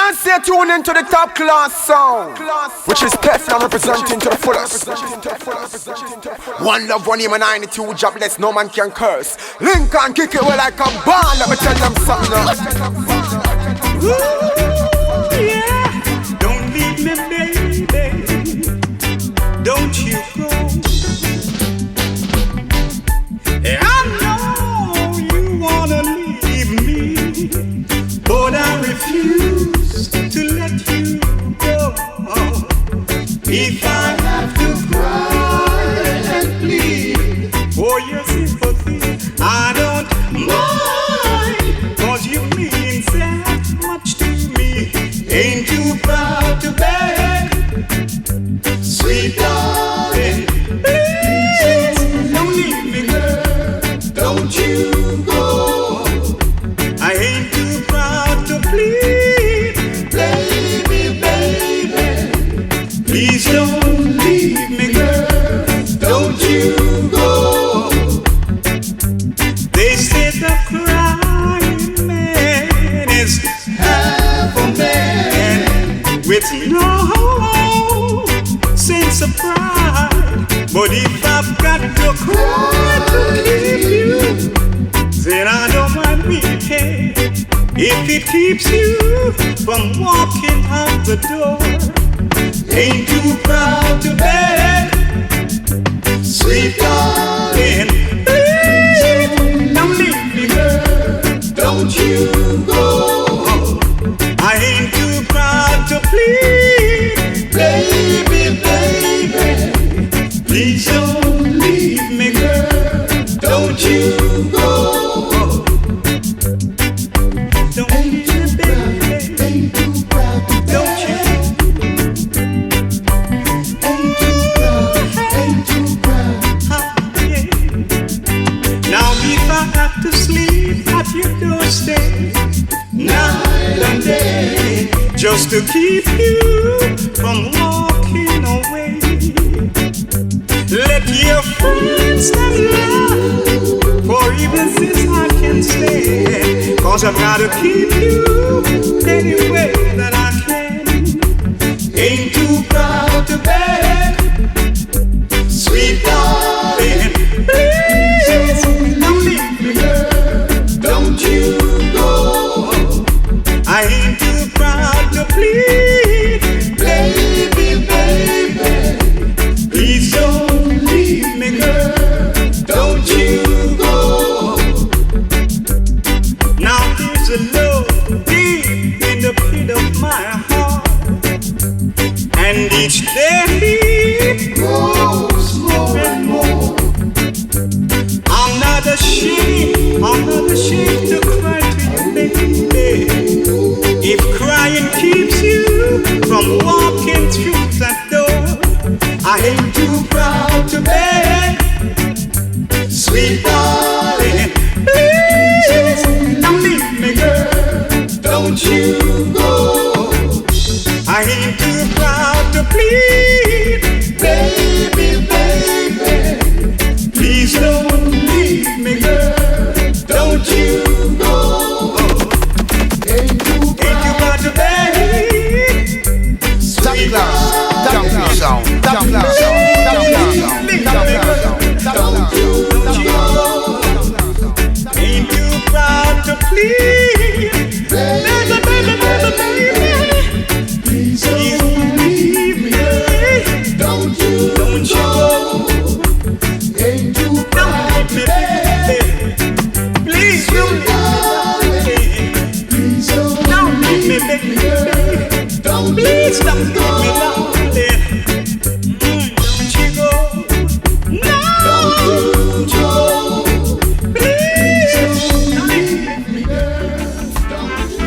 can't stay tuned into the top class sound, which is Teflon representing to the fullest. One love, one aim, and 92 jobless, no man can curse. Lincoln kick it well like a ball, let me tell them something else. Ooh, yeah. Don't leave me, baby. Don't you go. I know you wanna leave me, but I refuse to let you go. If I have to cry and plead for your sympathy, I don't mind, 'cause you mean so much to me. Ain't too proud to beg, sweet darling, please don't leave me, girl, don't you go. I ain't too proud to plead, baby, baby, please don't leave me, girl, don't you go. They say the crying man is half a man with no sense of pride. But if I've got to cry to keep you, then I don't mind weeping. If it keeps you from walking out the door, ain't too proud to beg, sweet darling, please don't leave me, girl, don't you go. I ain't too proud to plead, baby, baby, please don't leave me, girl, don't you go. Don't leave me, baby, ain't too proud to beg, don't you? Ain't too proud. Yeah. Now if I have to sleep at your doorstep night and day, just to keep you from walking away, let your friends stand love, for even since I can stay, 'cause I've got to keep you any way that I can. Ain't too proud to beg, sweet darling, please don't leave me, girl, don't you go. I ain't too proud to plead, baby, baby, please don't leave me, girl, don't you go. Now there's a love deep in the pit of my heart, and each day it grows more and more. I'm not ashamed to cry to you, baby. If crying keeps you from walking through that door, I ain't too proud to beg, sweet darling, please don't leave me, girl, don't you go. I ain't too proud to plead, baby, baby, please don't leave me, girl, don't you go. Ain't too proud to beg, sweet darling, don't you go. Ain't too proud to plead, baby, baby, baby, baby, please don't leave me, don't you go. Ain't too proud to beg, please don't leave me, please don't leave me, baby, don't please don't leave me, darling. Don't you go, no, don't you go, please don't leave me, girl, don't you.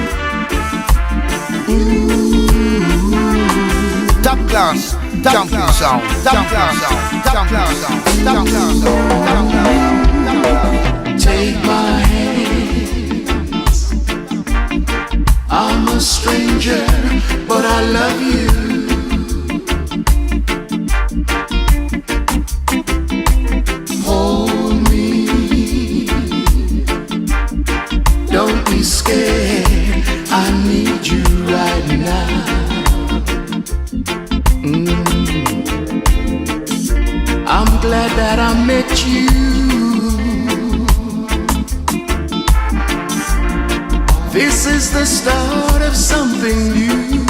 Top class, champion sound, top class sound, top class sound, top class sound. Take my hands. I'm a stranger, but I love you. Hold me. Don't be scared. I need you right now. I met you, this is the start of something new.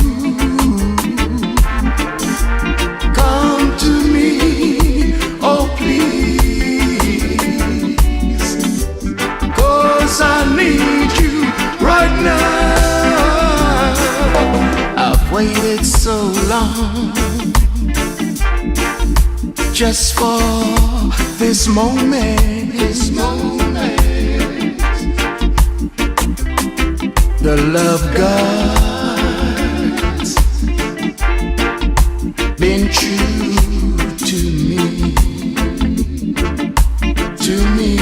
Come to me, oh please, 'cause I need you right now. I've waited so long just for this moment, the love God's been true to me, to me,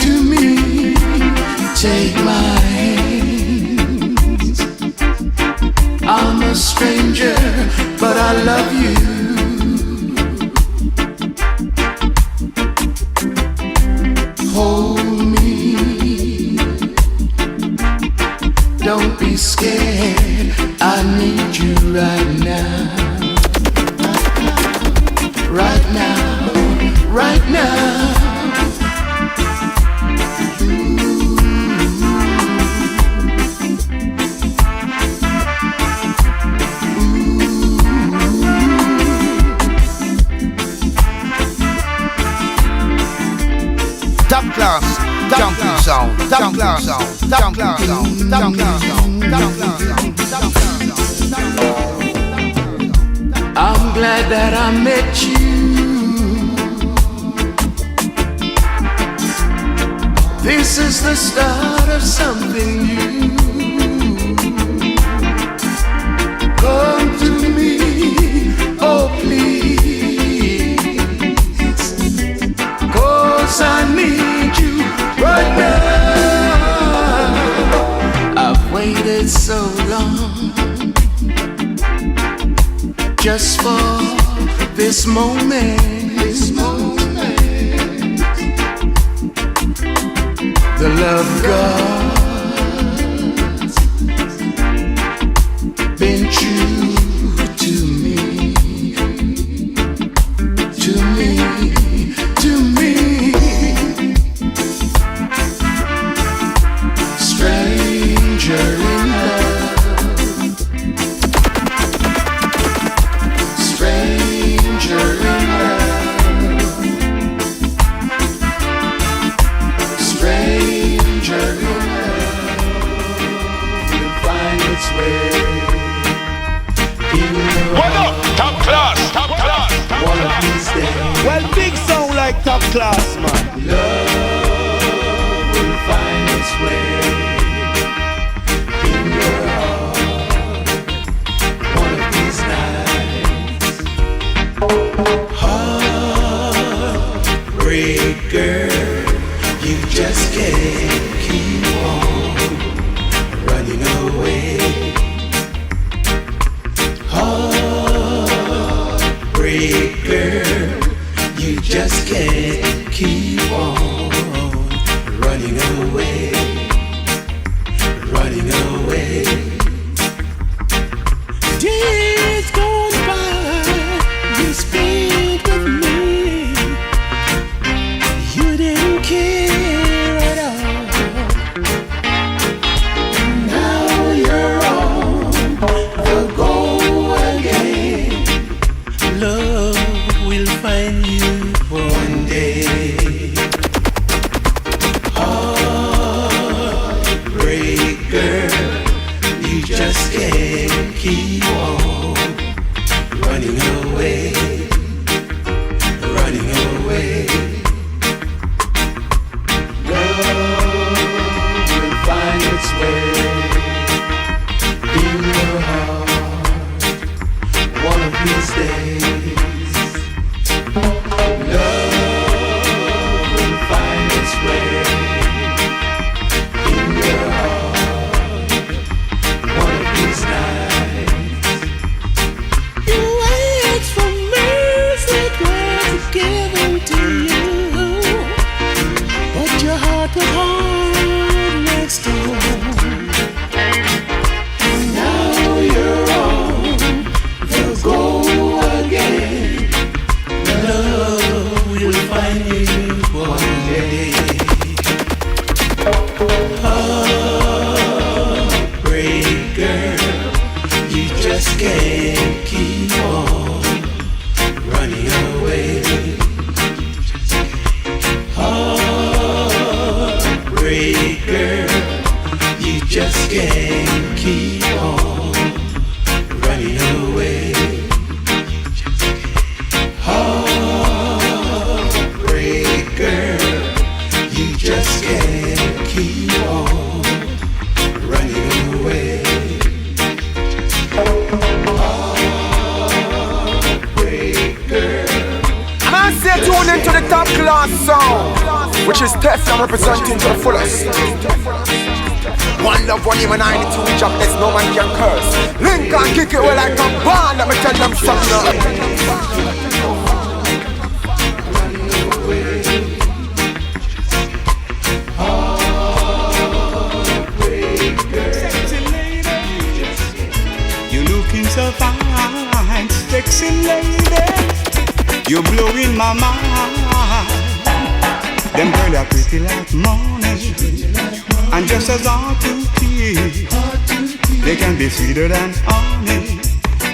to me. Take my hands, I'm a stranger, but I love you. Hold me, don't be scared, I need you right now. Right now, right now. Top class, jumping sound, top class, top class, top class, top class. I'm glad that I met you. This is the start of something new. Come to me, oh please, 'cause I need you right now. I've waited so long just for this moment, the love God's been true to me, to me, to me. Stranger in love, stranger in love, stranger in love will find its way in your What up? Top class, top class, top one of class. these days. Well, big sound like top class, man. Love will find its way in your heart one of these nights. Heartbreaker, you just can't keep on running away. Heartbreaker, you just can't keep on running away, running away. Days gone by, you spent with me, you didn't care at all. Now you're on the go again. Love will find you one day. Heartbreaker, you just can't keep on running away, running away. Love will find its way in your heart one of these days. Love will find its way in your heart one of these nights. can't keep on running away. Heartbreaker, you just can't keep on running away. And I say tune into the top class sound, which is Teflon representing to the fullest. One love, one aim, and 92 jobless, no man can curse. Link and kick it well like a band, let me tell them something. So fine, sexy lady, you're blowing my mind. Them girls are pretty like morning, and just as hard to keep. They can be sweeter than honey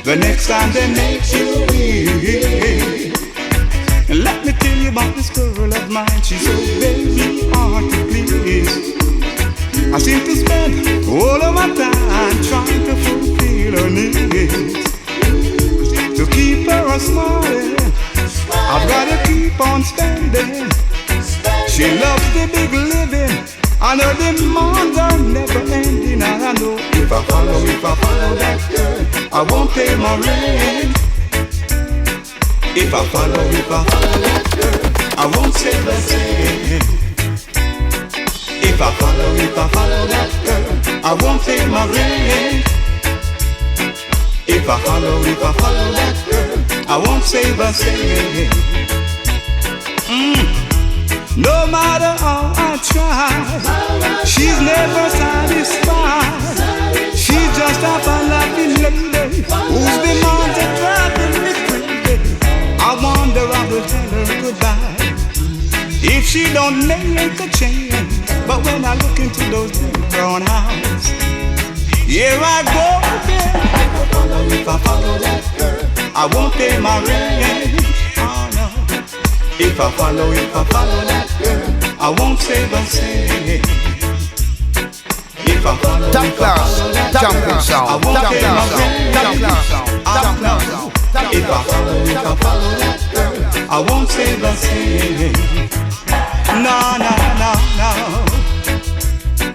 the next time they make you weep. Let me tell you about this girl of mine. She's so very hard to please. I seem to spend all of my time trying to fulfill her needs. To keep her smiling, I've gotta keep on spending. She loves the big living, and her demands are never ending. And I know if I follow that girl, I won't pay my rent. If I follow that girl, I won't save a cent. If I follow that girl, I won't pay my rent. If I follow that girl, I won't save a cent. No matter how I try, she's never satisfied. She's just a fun-loving lady whose demands are driving me crazy. I wonder I will tell her goodbye if she don't make a change. But when I look into those big brown eyes, here I go again. If I follow that girl, I won't pay my rent. Oh no. If I follow that girl, I won't save a cent. If I follow that girl, I won't pay my rent. If I follow that girl, I won't save a cent. No, no, no, no,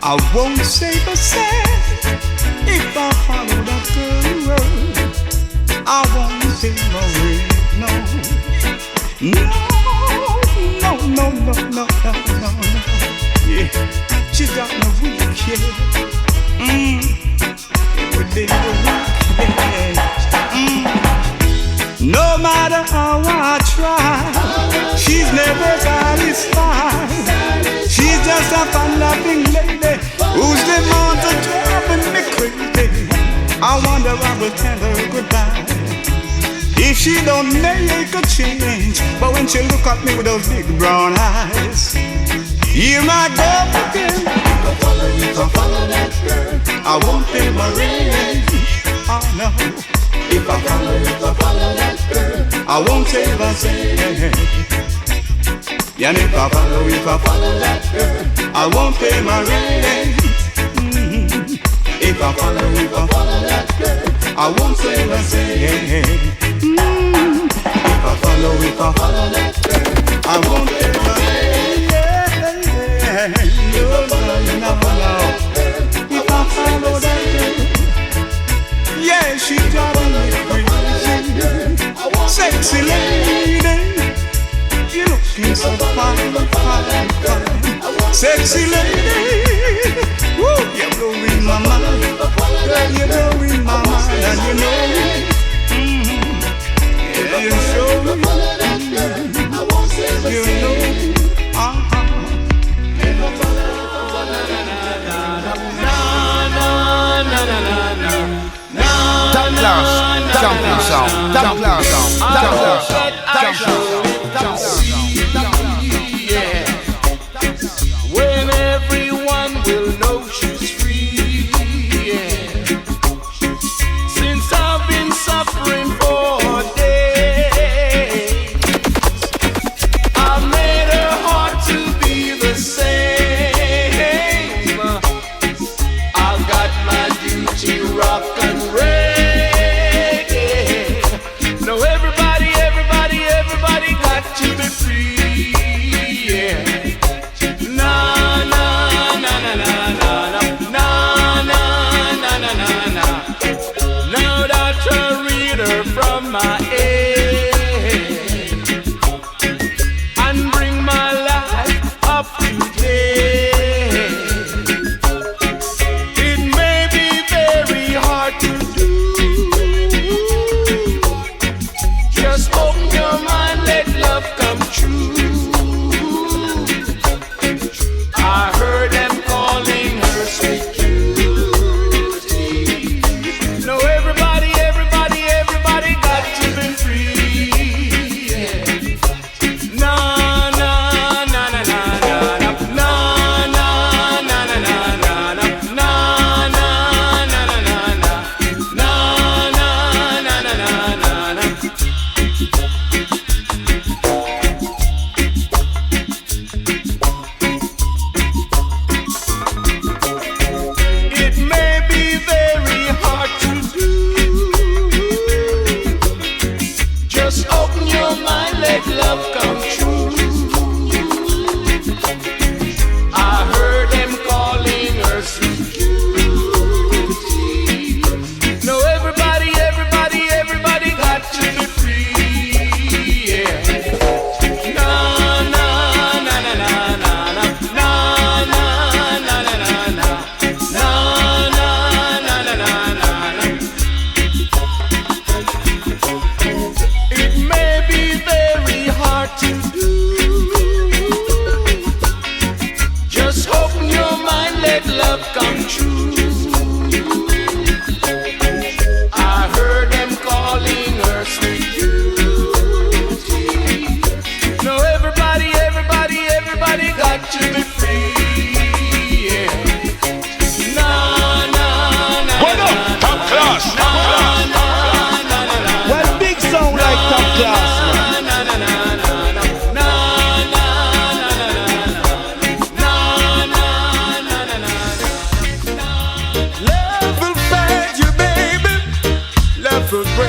I won't save a cent. If I follow that girl, I won't save my rent. No, no, no, no, no, no, no, no. Yeah, she's got no weak, yeah. Within the weak, no matter how I try, she's never satisfied. She's just a fun-loving lady whose demands are driving me crazy. I wonder I will tell her goodbye if she don't make a change. But when she look at me with those big brown eyes, here I go again. If I follow that girl, I won't pay my rent. Oh no. If I follow that girl, I won't save a cent. And if I follow that girl, I won't pay my rent. If I follow that girl, I won't save a cent. If I follow that girl, I won't pay my rent. No, no, no. If I follow that girl, yeah, she's driving me crazy. Sexy lady, you looking so fine, fine, fine. Sexy lady, woo, you're blowing my mind. Girl, you're blowing my mind, and you know it. Yeah, you show me. You know it. Jumping sound, jumping sound, jumping sound, jumping sound. Yeah. When everyone will know she's free. Yeah. Since I've been suffering for days, I made her heart to be the same. I've got my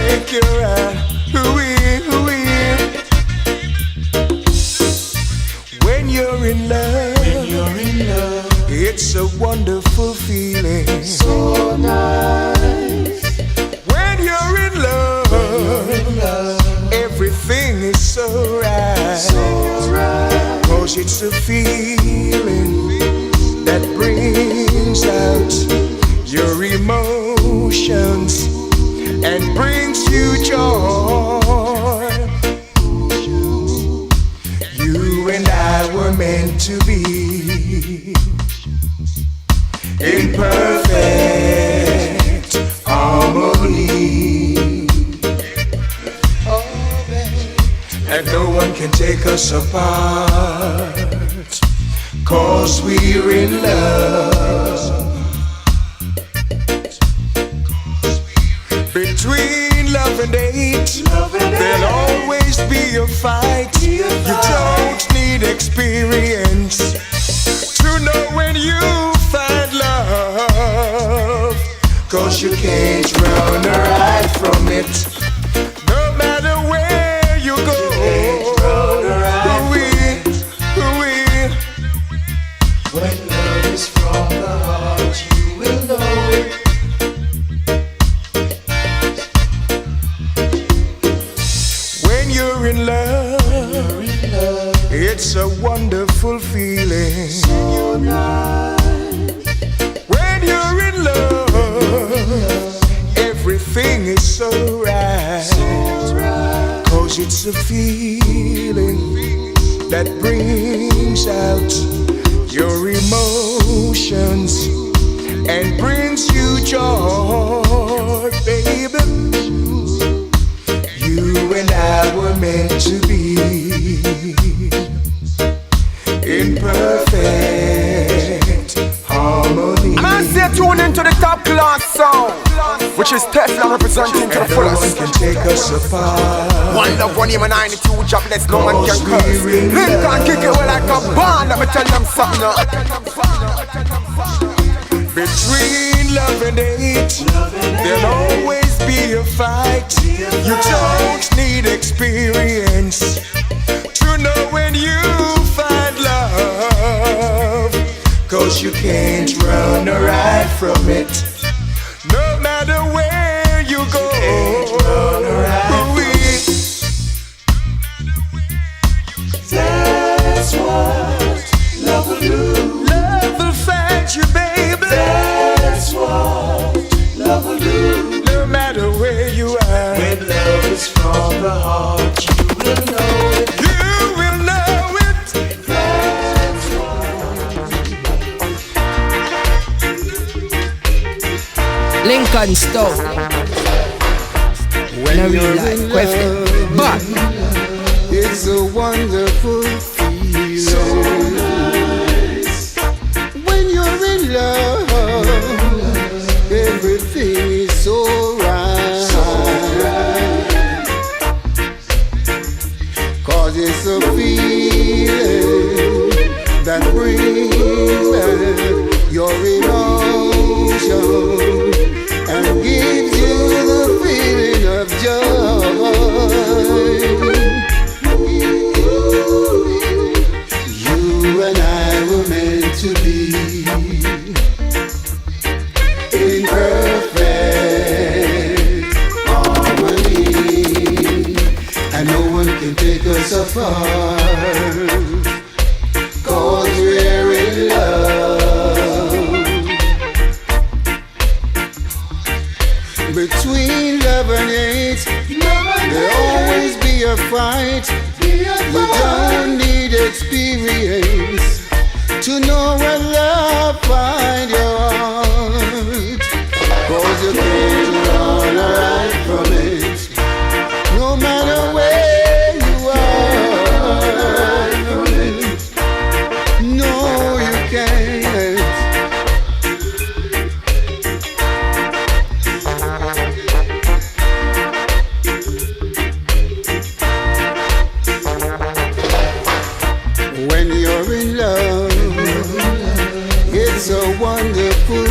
take your hand. When you're in love, it's a wonderful feeling. So nice. When you're in love, everything is so right. Cause it's a feeling that brings out your emotions and brings you joy. You and I were meant to be in perfect harmony, and no one can take us apart, 'cause we're in love. Between love and hate, there'll always be a fight. You don't need experience to know when you find love, 'cause you can't run or hide from it. No matter where you go, when love is from the heart, you will know it. When you're in love, it's a wonderful feeling. So nice. When you're in love, everything is so right. 'Cause it's a feeling that brings out your emotions and brings you joy, baby. You and I were meant to be in perfect harmony. And I say tune into the top class sound, which is Teflon representing to the fullest. No one can take us apart. One love, one aim, and 92 jobless, no man can curse. Lincoln kick it well like a band, let me tell them something now. Between love and hate, there'll always be a fight. You don't need experience to know when you find love, 'cause you can't run or hide from it. No matter where you go, That's what love will do. love will find you, baby. That's what love will do. No matter where you are, When love is from the heart, you will know it. you will know it. That's Lincoln Stone. When No real you're life in question. love, But it's a wonderful feeling. so nice. When you're in love, everything is so right. 'Cause it's a feeling that brings back your emotion and gives you the feeling of joy. You and I were meant to be in perfect harmony, and no one can take us apart, 'cause we're in love. Between love and hate, there'll always be a fight. You don't need experience to know when love find your heart, 'cause you can't run or hide from it. No matter where you are, no you can't. When you're in love, it's a wonderful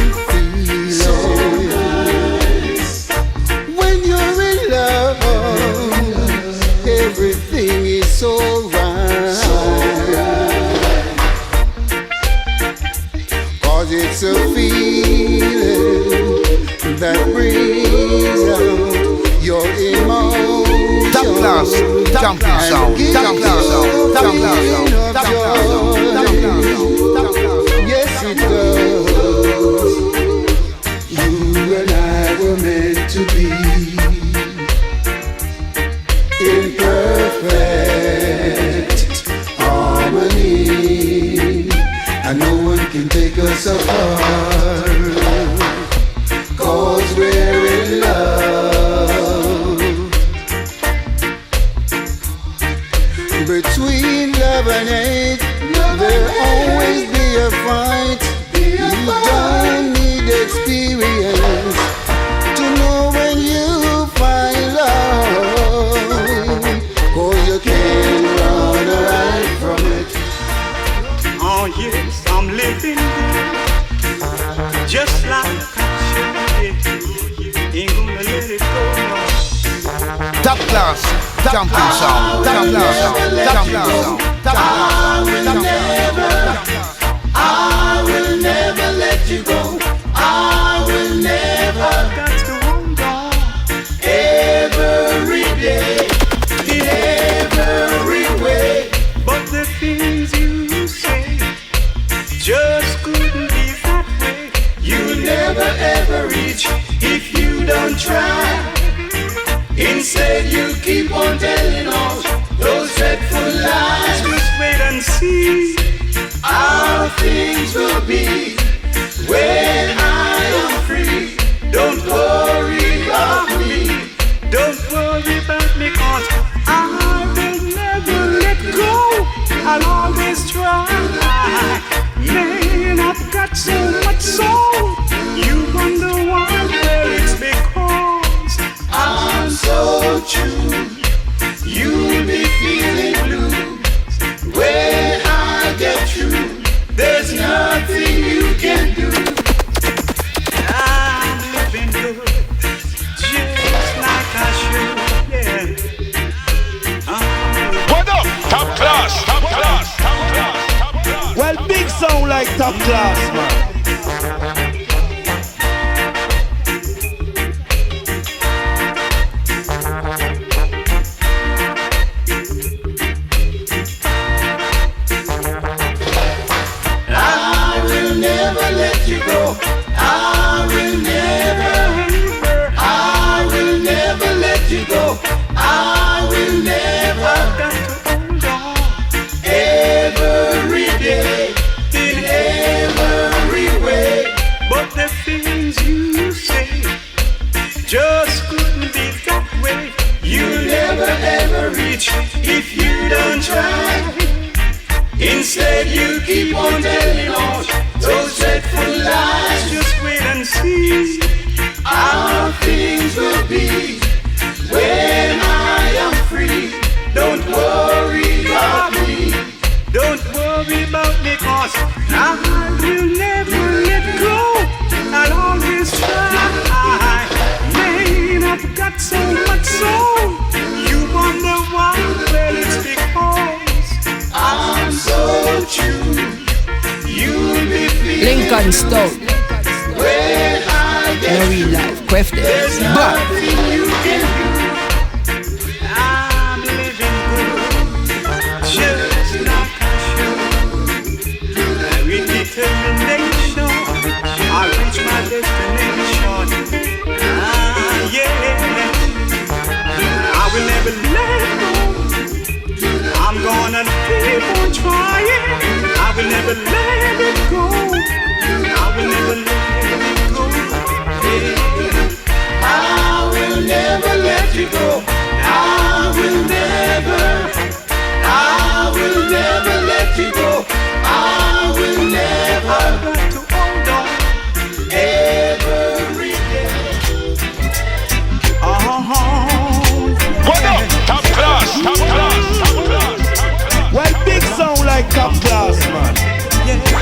that brings out your emotions. Top class, champion sound, top class sound, top class sound, top class sound, top class sound, top class sound. Yes, it does. You and I were meant to be in perfect harmony, and no one can take us apart, 'cause we're in love. Between love and hate, there'll always be a fight. You don't need experience to know when you find love, 'cause you can't run away from it. Oh yes, I'm living good, just like I should be. Ain't gonna let it go, no. Top class, champion sound, top class sound, top class sound, top class sound. I will never let you go. I will never. Got to hold on Every day, in every way. but the things you say just couldn't be that way. You'll never ever reach if you don't try. Instead, you keep on telling us those dreadful lies. Just wait and see. How things will be when I am free. Don't worry about me. Don't worry about me, 'cause I will never let go. I'll always try. Man, I've got so much soul. You wonder why? Well, it's because I'm so true. You'll be feeling blue when I get through. There's nothing you can do. I'm living good, just like I should. Yeah. What up? Top class, top class, top class, top class. Well, big sound like top class, man. I will never let you go. I will never let you go. I will never. Got to hold on Every day, in every way. but the things you say just couldn't be that way. You'll never ever reach if you don't try. Instead, you keep on telling us those dreadful lies. Just wait and see. How things will be when I am free. Don't worry about me. Don't worry about me, 'cause I will never let go. I'll always try. Man, I've got so much soul. You wonder why? Well, it's because I'm so true. You'll be feeling Lincoln Stone, when I in get real life, Quefte, There's but nothing you can do. I'm living good, just like I should. With determination, I'll reach my destination. Yeah, I will never let go. I'm gonna keep on trying. I will never let it go. I will never let it go. Yeah. I will never let you go. I will never let you go. I will never Got to hold on. every day. What up? Top class, top class, top class, top class. Well, big sound like top class, man. Yeah.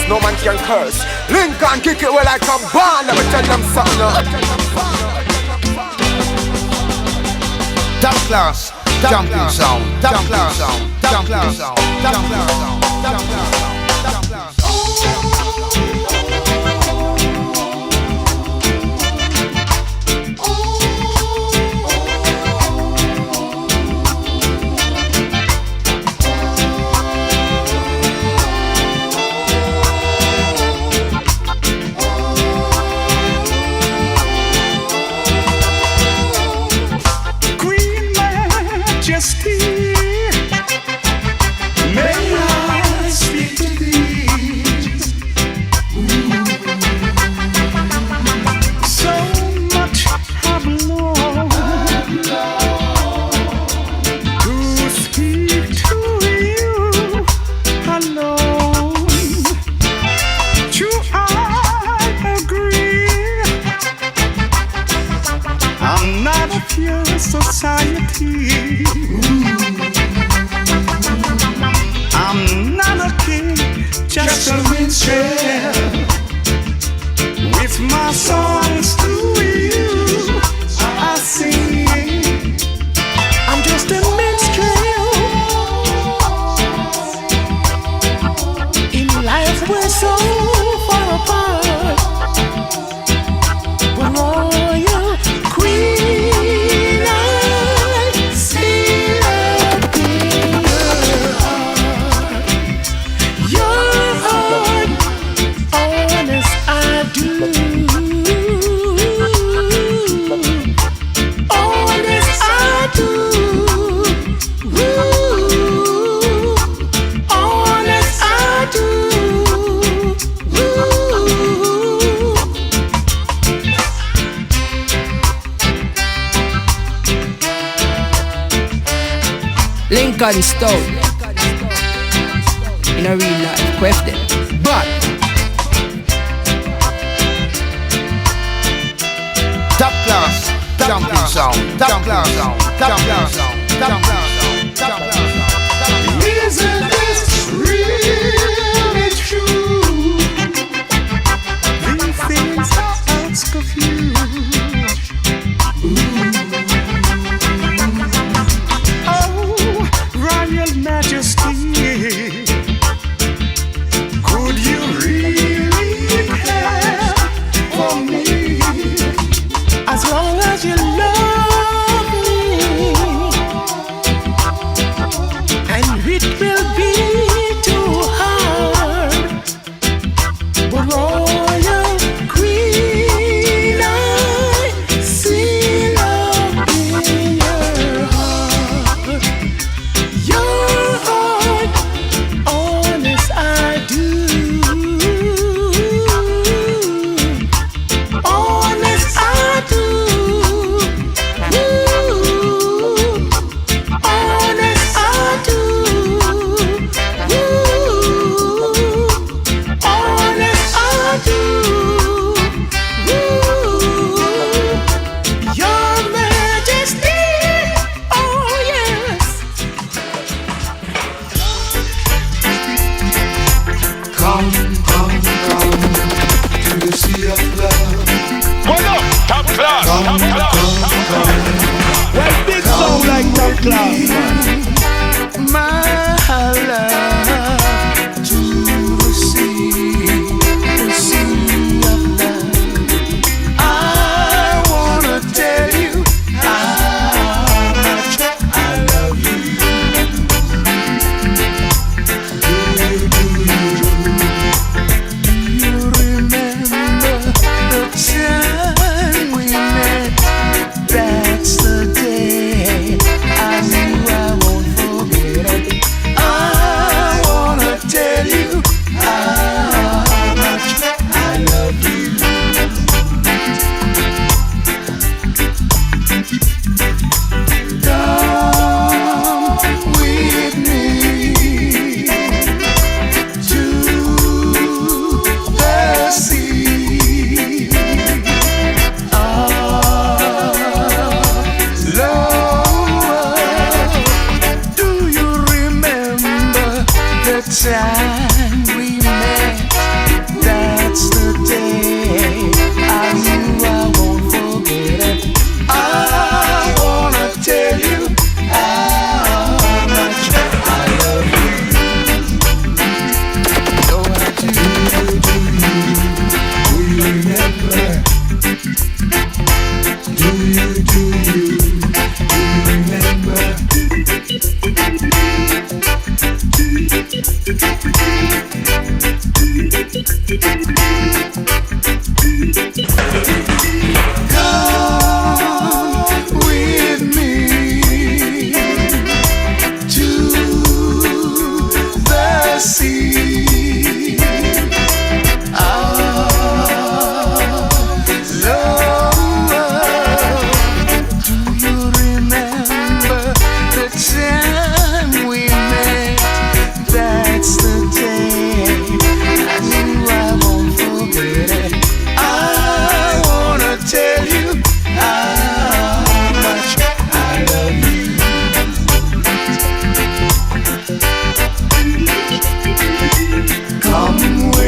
no man can curse. Lincoln kick it well like a band. Let me tell them something. Top class, jumping sound, top class sound, top class sound, top class sound, top class sound, top class sound. Society. I'm not a king, just a minstrel. With my songs to you, I sing. I'm just a minstrel. In life we're so far apart. We're royal queen. Lincoln Stone in a real life question, but top class, jumping sound, top class sound, top class sound, top class sound, top class sound. Isn't this really true? These things I ask of you. Majesty, could you really care for me? As long as you love me, and it will be too hard.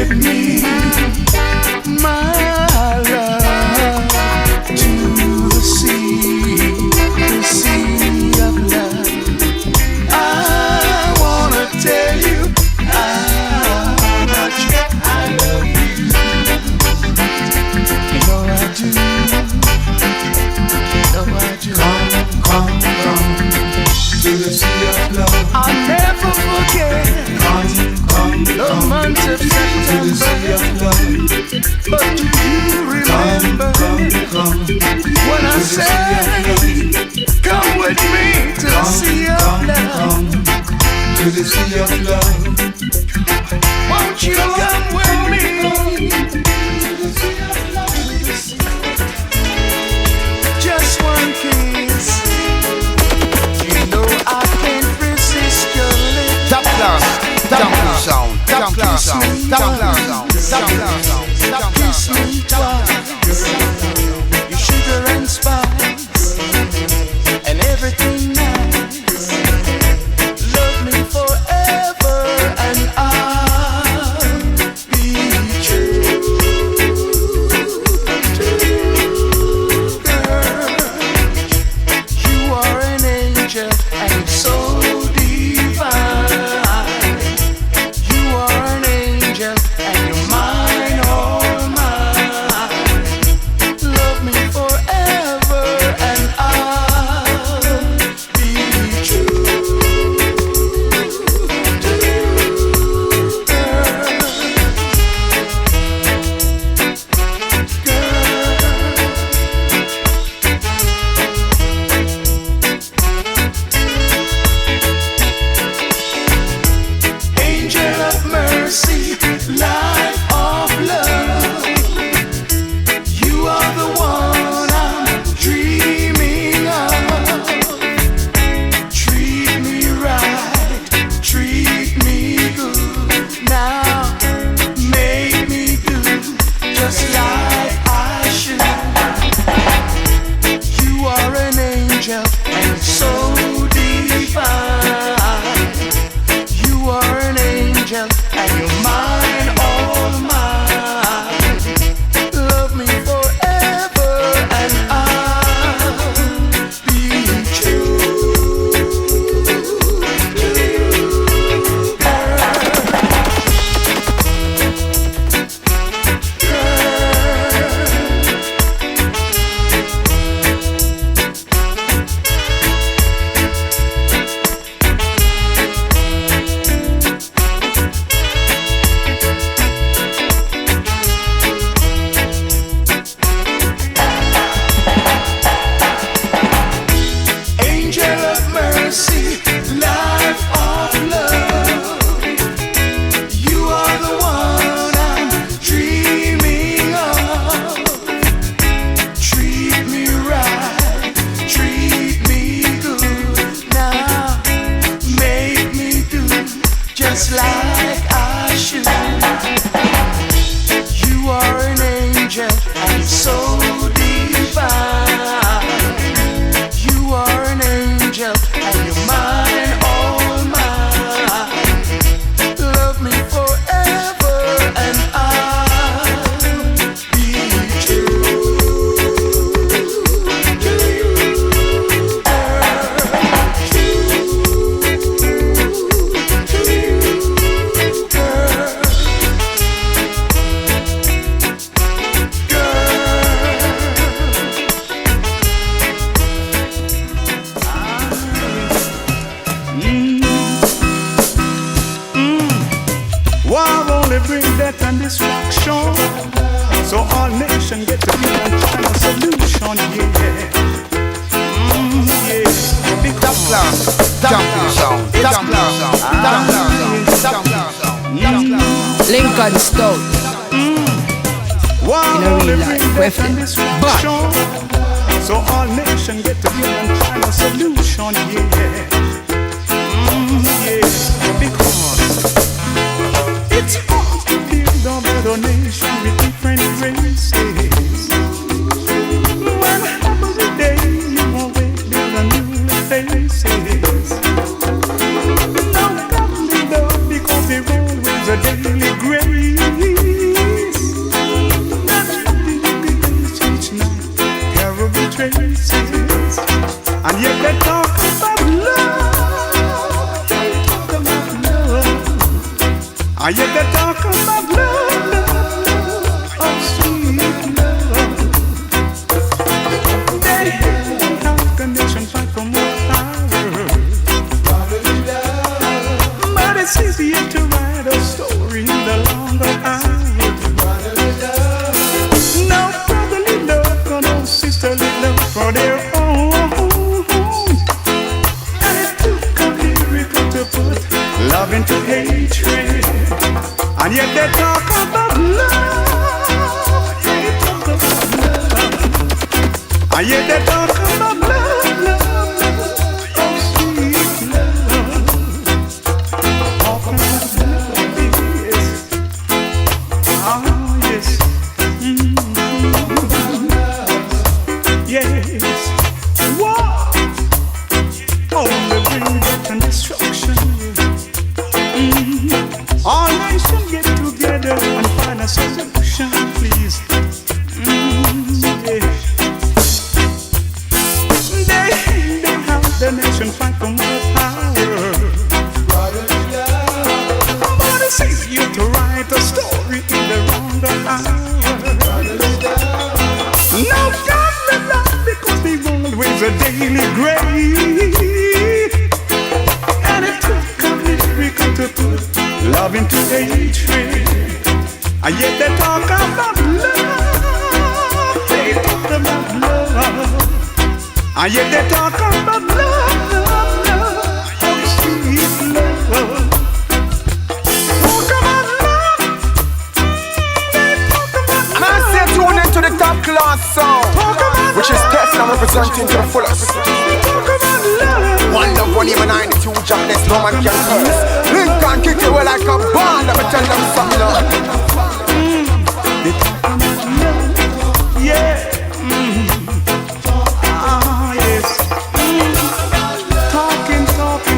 with me, my love, to the sea of love. I wanna tell you how much I love you. You know I do. You know I do. Come to the sea of love. I'll never forget. The month of September. But do you remember when I said, come with me to the sea of love? To the sea of love. Won't you come with me? Just one kiss. You know I can't resist your lips. Top class, jungle sound, top class sound, top class sound, top class sound, top class sound. Your sugar and spice and everything nice. Love me forever and I'll be true. Girl, you are an angel and so divine. You are an angel and you're mine, all mine. Love me forever and I'll be true to you, girl. Angel of mercy, light of love. You are the one I'm dreaming of. Treat me right, treat me good. Now make me do just like I should. You are an angel and so divine. You are an angel and you're mine, all mine. Love me forever and I'll be true to you, angel of mercy, life of love. You are the one I'm dreaming of. Treat me right, treat me good. Now make me do just like I should. You are an angel and so divine. You are an angel and you're mine, all mine. Love me forever and I'll be true to you, girl. True to you, girl. War only bring death and destruction. So all nations get together and find a solution, yeah. Yeah. Top class, jungle sound, top class sound, top class sound, top class sound, top class. Lincoln Stone. War In a only real bring life, death question. and destruction. So all nations get together and find a solution, yeah. Yeah. Because it's hard to build a better nation with different races. When every day you always build a new faces. Now God be done because they're always a daily grace. I hear they talk about love, love, love, oh sweet love. Talk about love, yes. Ah, yes. Yes. War only bring death and destruction. All nations get together and find a solution, please. Yeah. They have the nation fight for more power. Somebody says you to write a story in the wrong hour. No godly love because they always a daily grave. And it took a miracle to put love into hatred. And yet they talk about love. They talk about love. And yet they talk about love, love, love, oh sweet love. Talk about love. They talk about love. And I say tune into the top class sound, which is Tesla representing to the fullest. Talk about love. One love, one aim, and 92 jobless, no man can curse. Lincoln kick you well like a band, let me tell them something, Lord. They talk about love. Yeah. Ah, yes. Talking,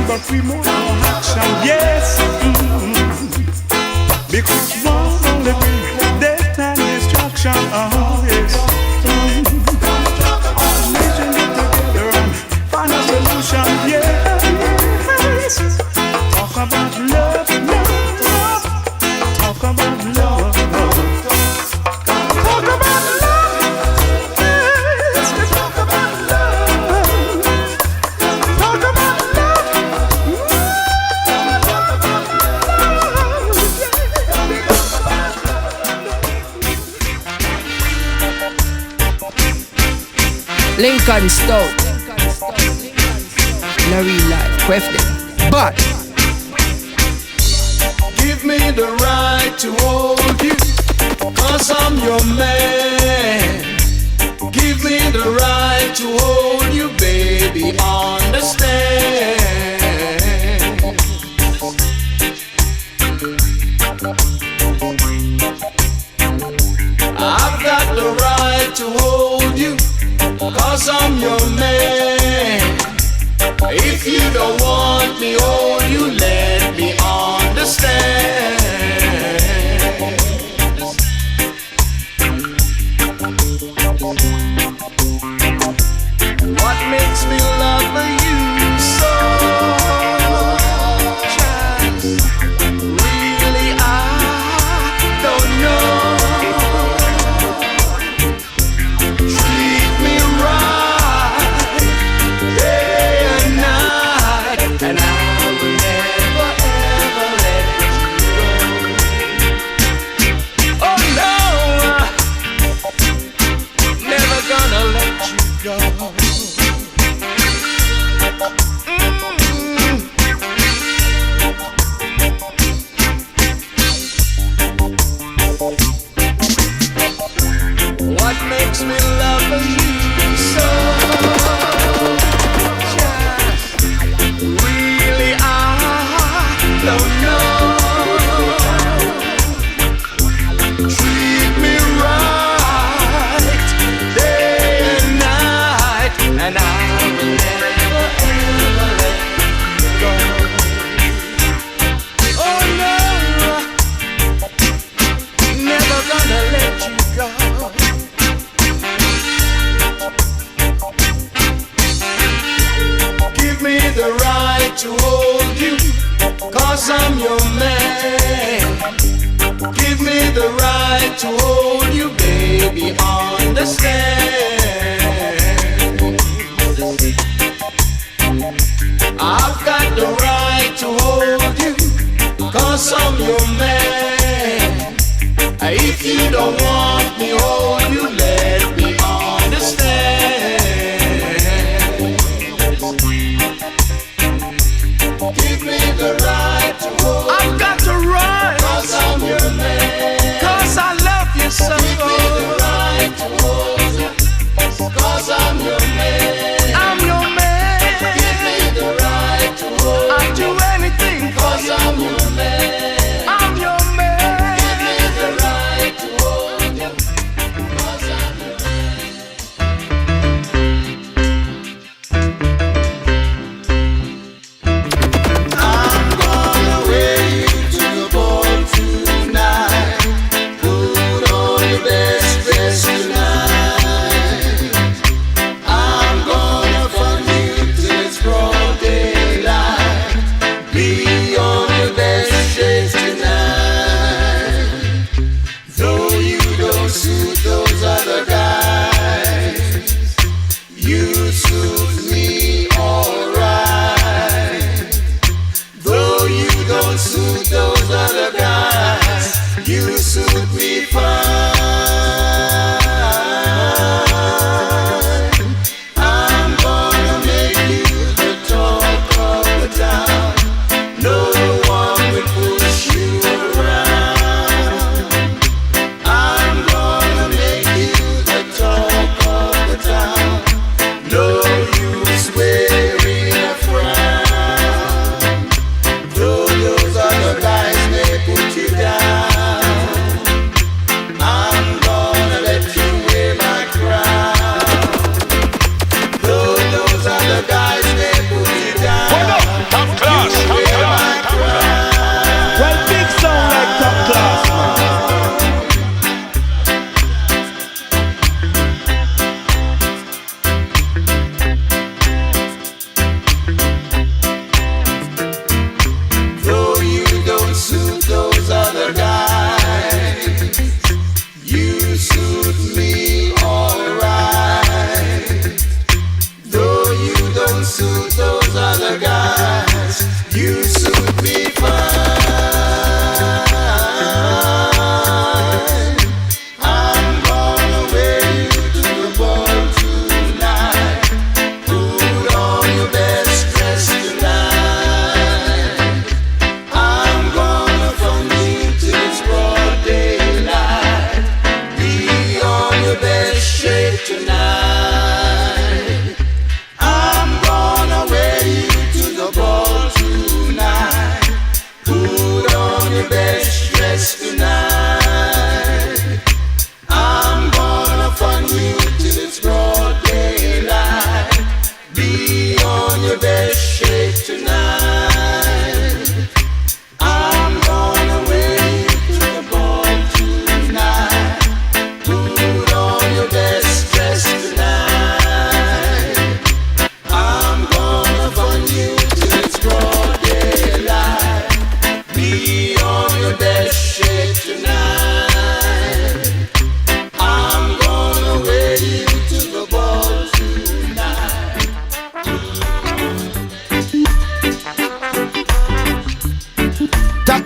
but we more on action. Yes. Because one only brings death and destruction. Oh, yes. All nations get together and find a solution. Yes. Talk about love, love, love. Talk about love, love. Talk about love. Yes, we talk about love. Talk about Lincoln Stone. No real life, question. But Give me the right to hold you, 'cause I'm your man. Give me the right to hold you, baby, understand. I've got the right to hold you, 'cause I'm your man. If you don't want me, hold you, let me understand. What makes me love you so? Really, I don't know. Treat me right day and night, and I will never ever let you go. Oh no, never gonna let you go. What makes me love you so? Really, I don't know. Treat me right day and night, and I will never ever let you go. Oh no, never gonna let you go. Give me the right to hold you, 'cause I'm your man. Give me the right to hold you, baby, understand. I've got the right to hold you, 'cause I'm your man. If you don't want me, hold you, let me understand. Give me the right to hold you. I've got the right, 'cause I'm your man. 'Cause I love you so. Give me the right to hold you, 'cause I'm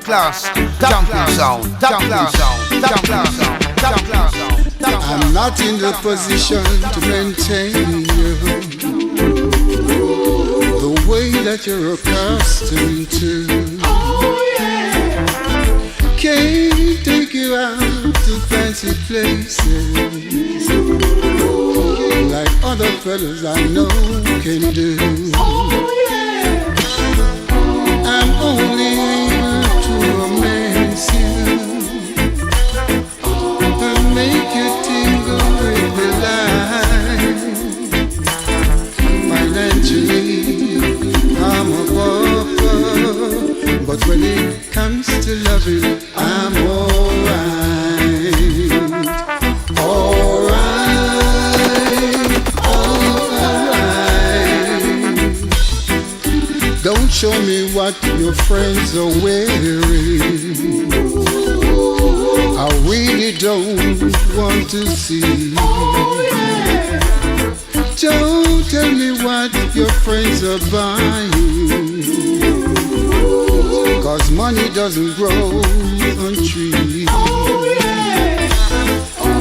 class, jumping sound, top class sound, top class sound, top class sound. I'm not in the position to maintain you the way that you're accustomed to. Oh yeah. Can't take you out to fancy places like other fellas I know can do. Oh yeah. I'm only able to romance you and make you tingle with the light. Financially, I'm a pauper, but when it comes to loving, I'm alright. Alright, alright. Don't show me what your friends are wearing. I really don't want to see. Don't tell me what your friends are buying, 'cause money doesn't grow on trees.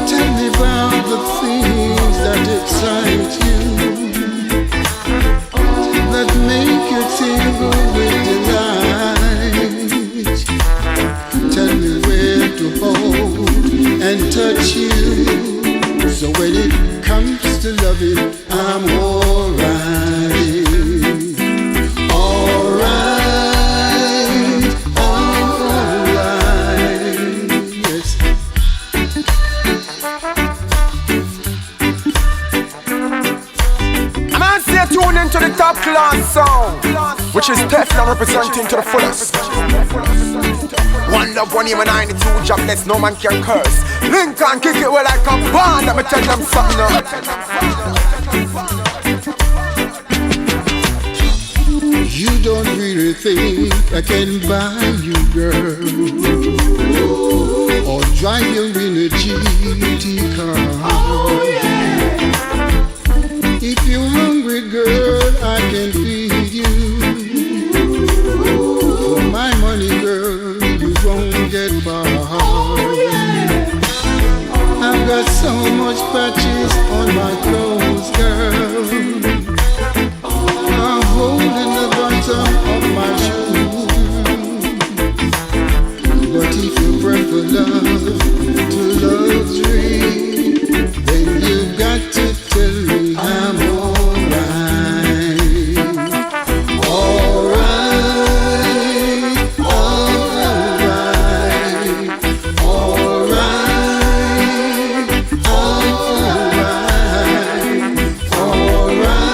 Tell me about the things that excite you, that make you tingle with delight. Tell me where to hold and touch you, so when it comes to loving, I'm alright. Alright, alright, yes. I'm gonna say tune into the top class sound, which is Teflon representing to the fullest. One love, one aim, and 92 jobless, no man can curse. Lincoln kick it well like a band, let me tell them something now. You don't really think I can buy you, girl, or drive you in a GT car. Oh yeah. If you're hungry, girl, I can feed you. For my money, girl, you won't get far. I've got so much patches on my clothes, girl. I'm holding the bottom of my shoe. But if you prefer love to luxury, then you've got to tell me I'm alright. Alright, alright, alright, alright,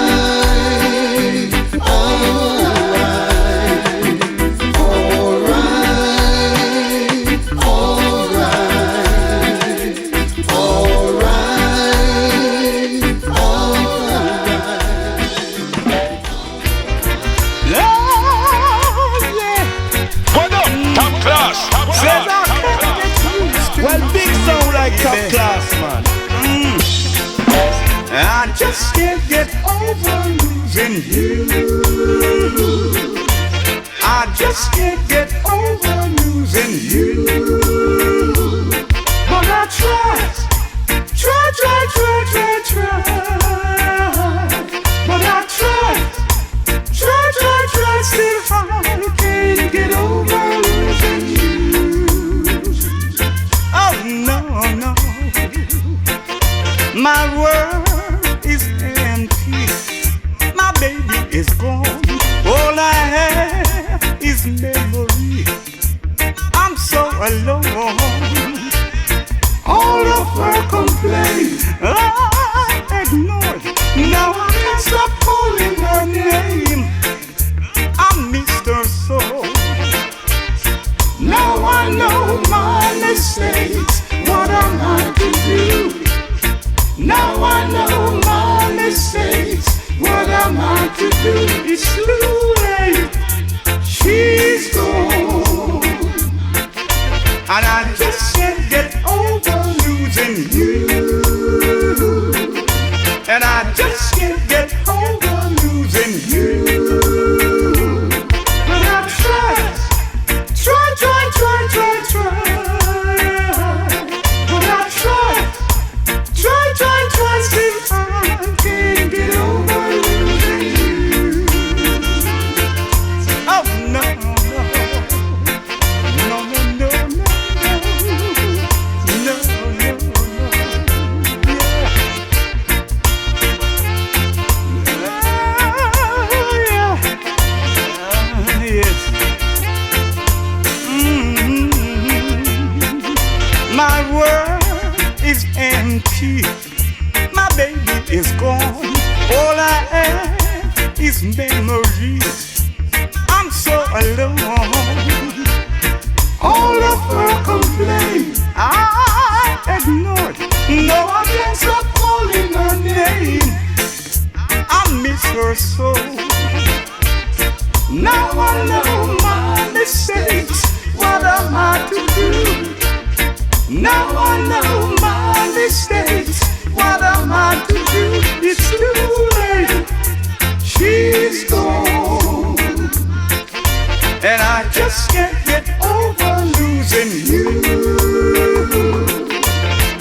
alright, Well, big sound like top class, man. I just can't get over losing you. I just can't get over losing you. But I try. But I try. Still I can't get over losing you. Oh no. My world is empty. My baby is gone. All I have is memory. I'm so alone. All of her complaints I ignored. Now I can't stop calling her name. I missed her so. Now I know my mistakes. What am I to do? Now I know my mistakes. What am I to do? It's too late. She's gone. And I just can't get over losing you. And I just can't get over losing you. But I try empty. My baby is gone. All I have is memories. I'm so alone. All of her complaints I ignored. No one can stop calling her name. I miss her so. Now I know my mistakes. What am I to do? Now I know my mistakes. What am I to do? It's too late. She's gone. And I just can't get over losing you.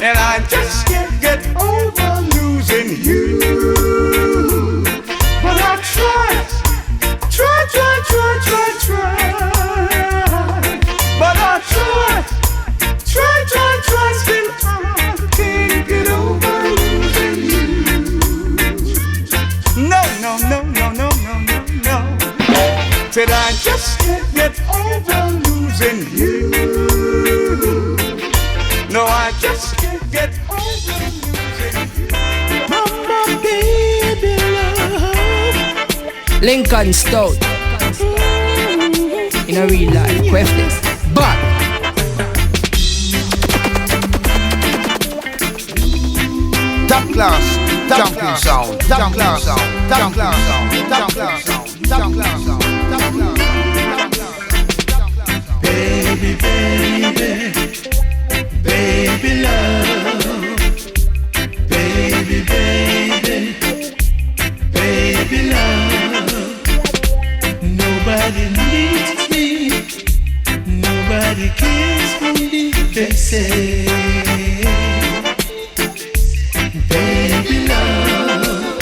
And I just can't get over losing you. But I try. But I try, still I can't get over losing you. No. Said I just can't get over losing you. No, I just can't get over losing you. Mama, baby, love. Lincoln Stout. In a real life, Quefless. But top class, jumping sound, top class sound, top class sound, top class sound, top class sound, top class sound. Baby, baby, baby love. Baby, baby, baby love. Nobody needs me, nobody cares for me, they say. Baby love,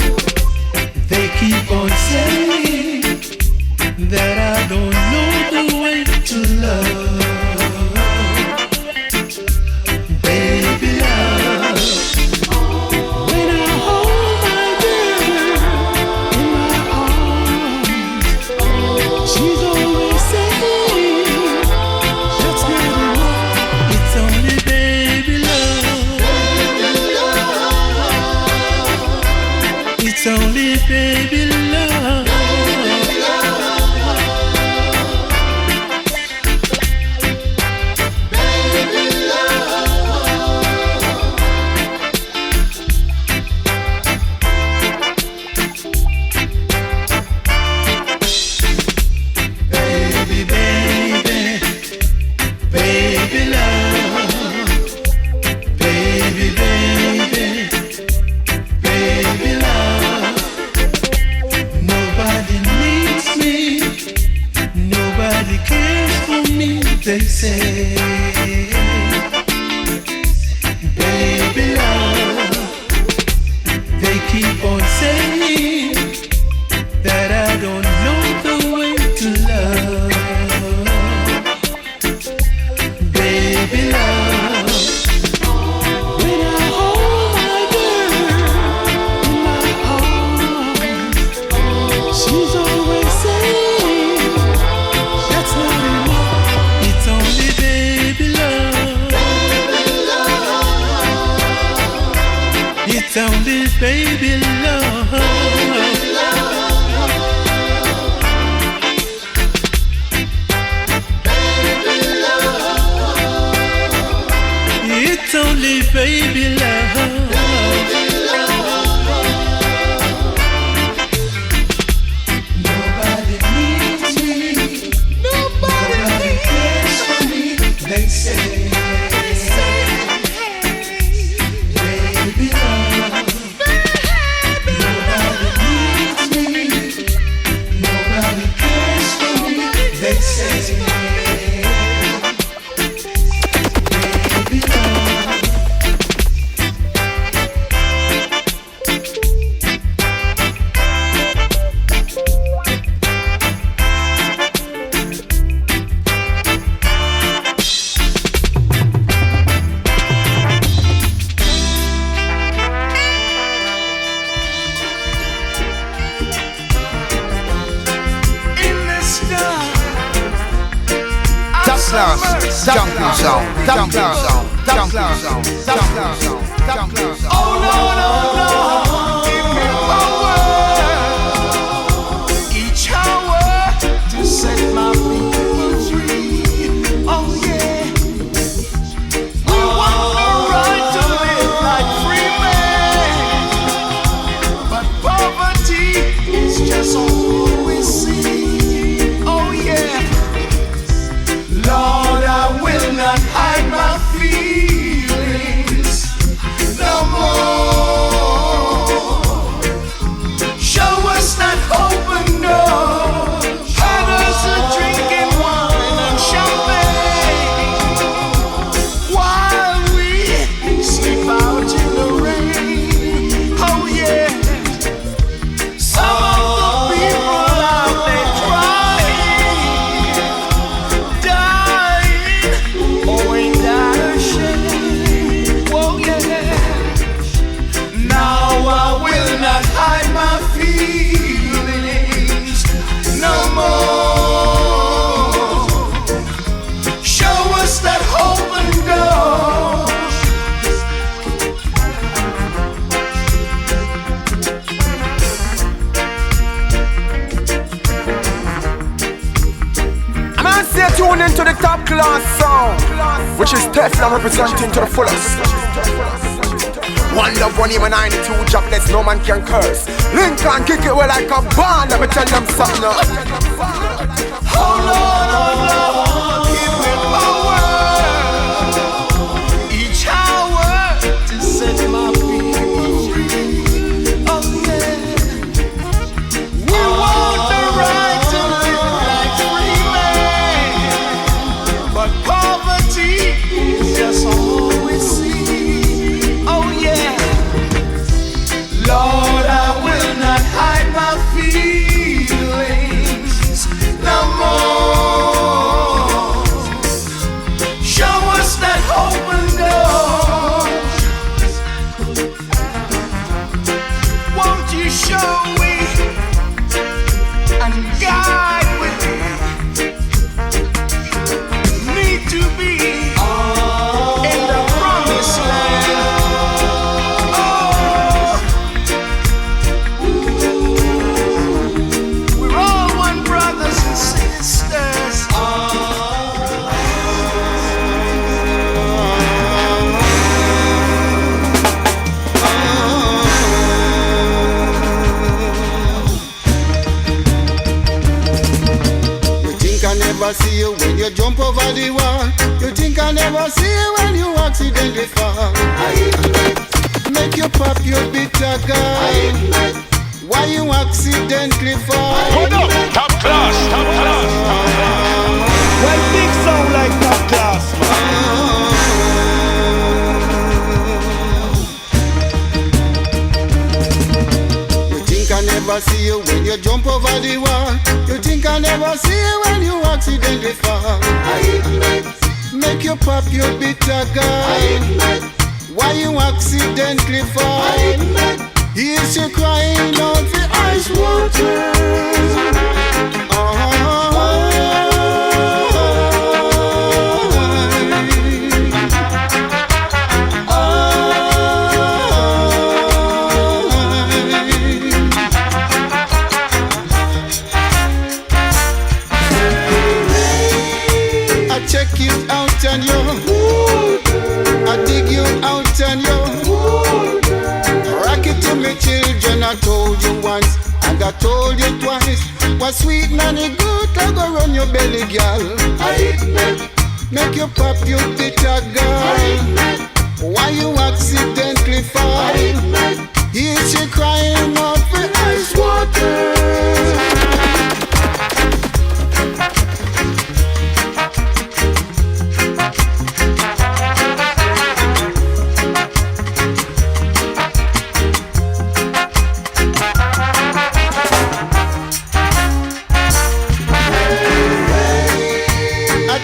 they keep on saying that I don't know the way to love. Baby love, when I hold my girl in my arms, she's always saying, that's not enough, it's only baby love. It's only baby love. Baby, baby, baby love. Baby, baby, baby love. Nobody needs me, nobody cares for me, they say. Baby love, they keep on saying that I don't know the way to love. Baby love, when I hold my girl in my arms, she's always saying, that's not enough, it's only baby love. It's only baby love. It's only baby love. Nobody needs me, nobody cares for me, they say. Baby love. Nobody needs me, nobody cares for me, they say. Baby love. Top class, jumping sound, top class sound, top class sound, top class sound. Oh Lord, give me power each hour to set my people free. Oh yeah, we want the right to live like free men, but poverty is just all we see. Oh yeah, Lord, I will not hide my feelings no more. Show us that open door. Others are drinking wine and champagne while we sleep out in the rain. Oh yeah, some of the people out there crying, dying. Oh, ain't that a shame? Oh yeah. Now I will not hide my feelings no more. Show us that open door. And I say tune into the top class sound, which is Teflon representing to the fullest. One love, one aim, and 92 jobless, no man can curse. Lincoln kick it well like a band, let me tell them something now. Oh Lord, give me power each hour to set my people free. Oh yeah, we want the right to live like free men, but poverty is just all we see. Oh yeah, Lord, I will not hide my feelings no more. Show us that open door. Won't you show me and guide with me? Need to be in the promised land. We're all one, brothers and sisters. You think I never see you when you jump over the wall. You think I never see you when you accidentally fall. Make you pop your bitter guy. Why you accidentally fall? Hold up, top class, top class, top class. Well, big sound like top class, You think I never see you when you jump over the wall. You think I never see you when you accidentally fall. Make you pop your bitter guy. Why you accidentally fall? Here's you crying out for ice water. I check you out and you, I dig you out and you, rock it to me children. I told you once and I told you twice. What sweet nanny good I go run your belly, girl. Make you pop your bitter girl. Why you accidentally fall? Here she crying out for ice water.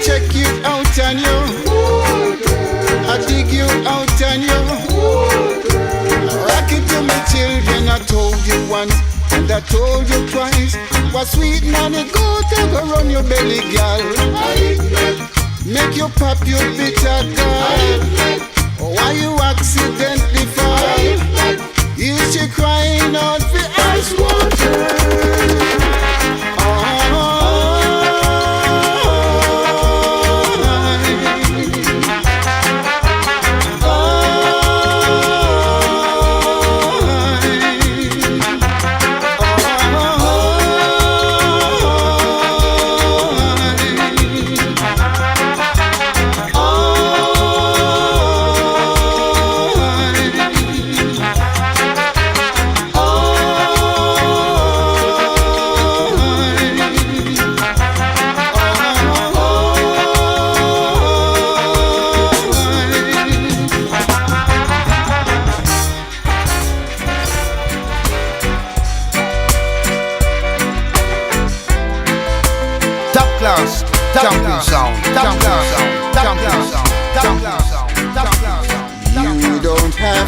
Check you out and you, I dig you out and you, rock it to my children. I told you once and I told you twice. What sweet nanny go to go run your belly, girl. Make you pop your bitter girl. Why you accidentally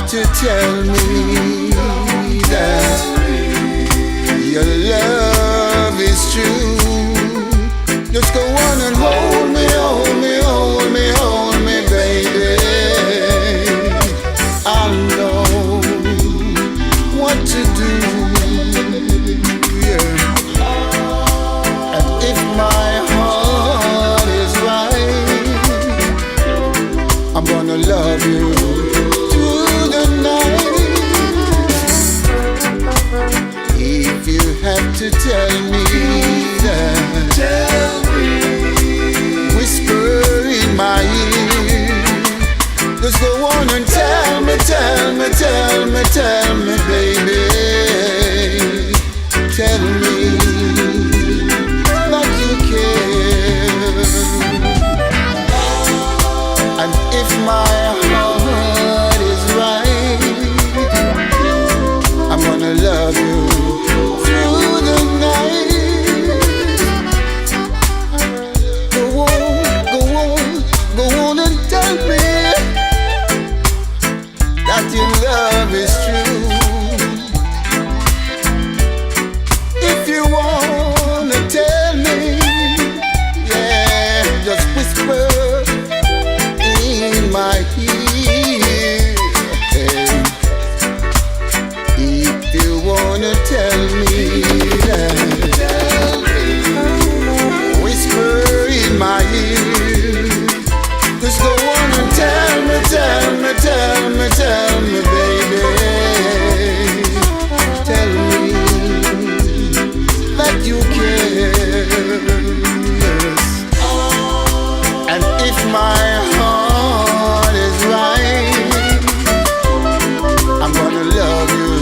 to tell me that your love is true. Just go on and hold me, hold me, hold me, hold me, baby. I'll know what to do, yeah. And if my heart is right, I'm gonna love you through the night. If you have to tell me that, tell me, whisper in my ear. Just go on and tell me, tell me, tell me, tell me, baby. Tell me that you care. And if my heart is right, I'm gonna love you through the night. Go on, go on, go on and tell me that your love is true. If you wanna tell me, yeah, just whisper in my ear. Hey, if you wanna tell me that, whisper in my ear. Just go on and tell me, tell me, tell me, tell me, baby. Tell me that you care. Yes. And if my heart is right, I'm gonna love you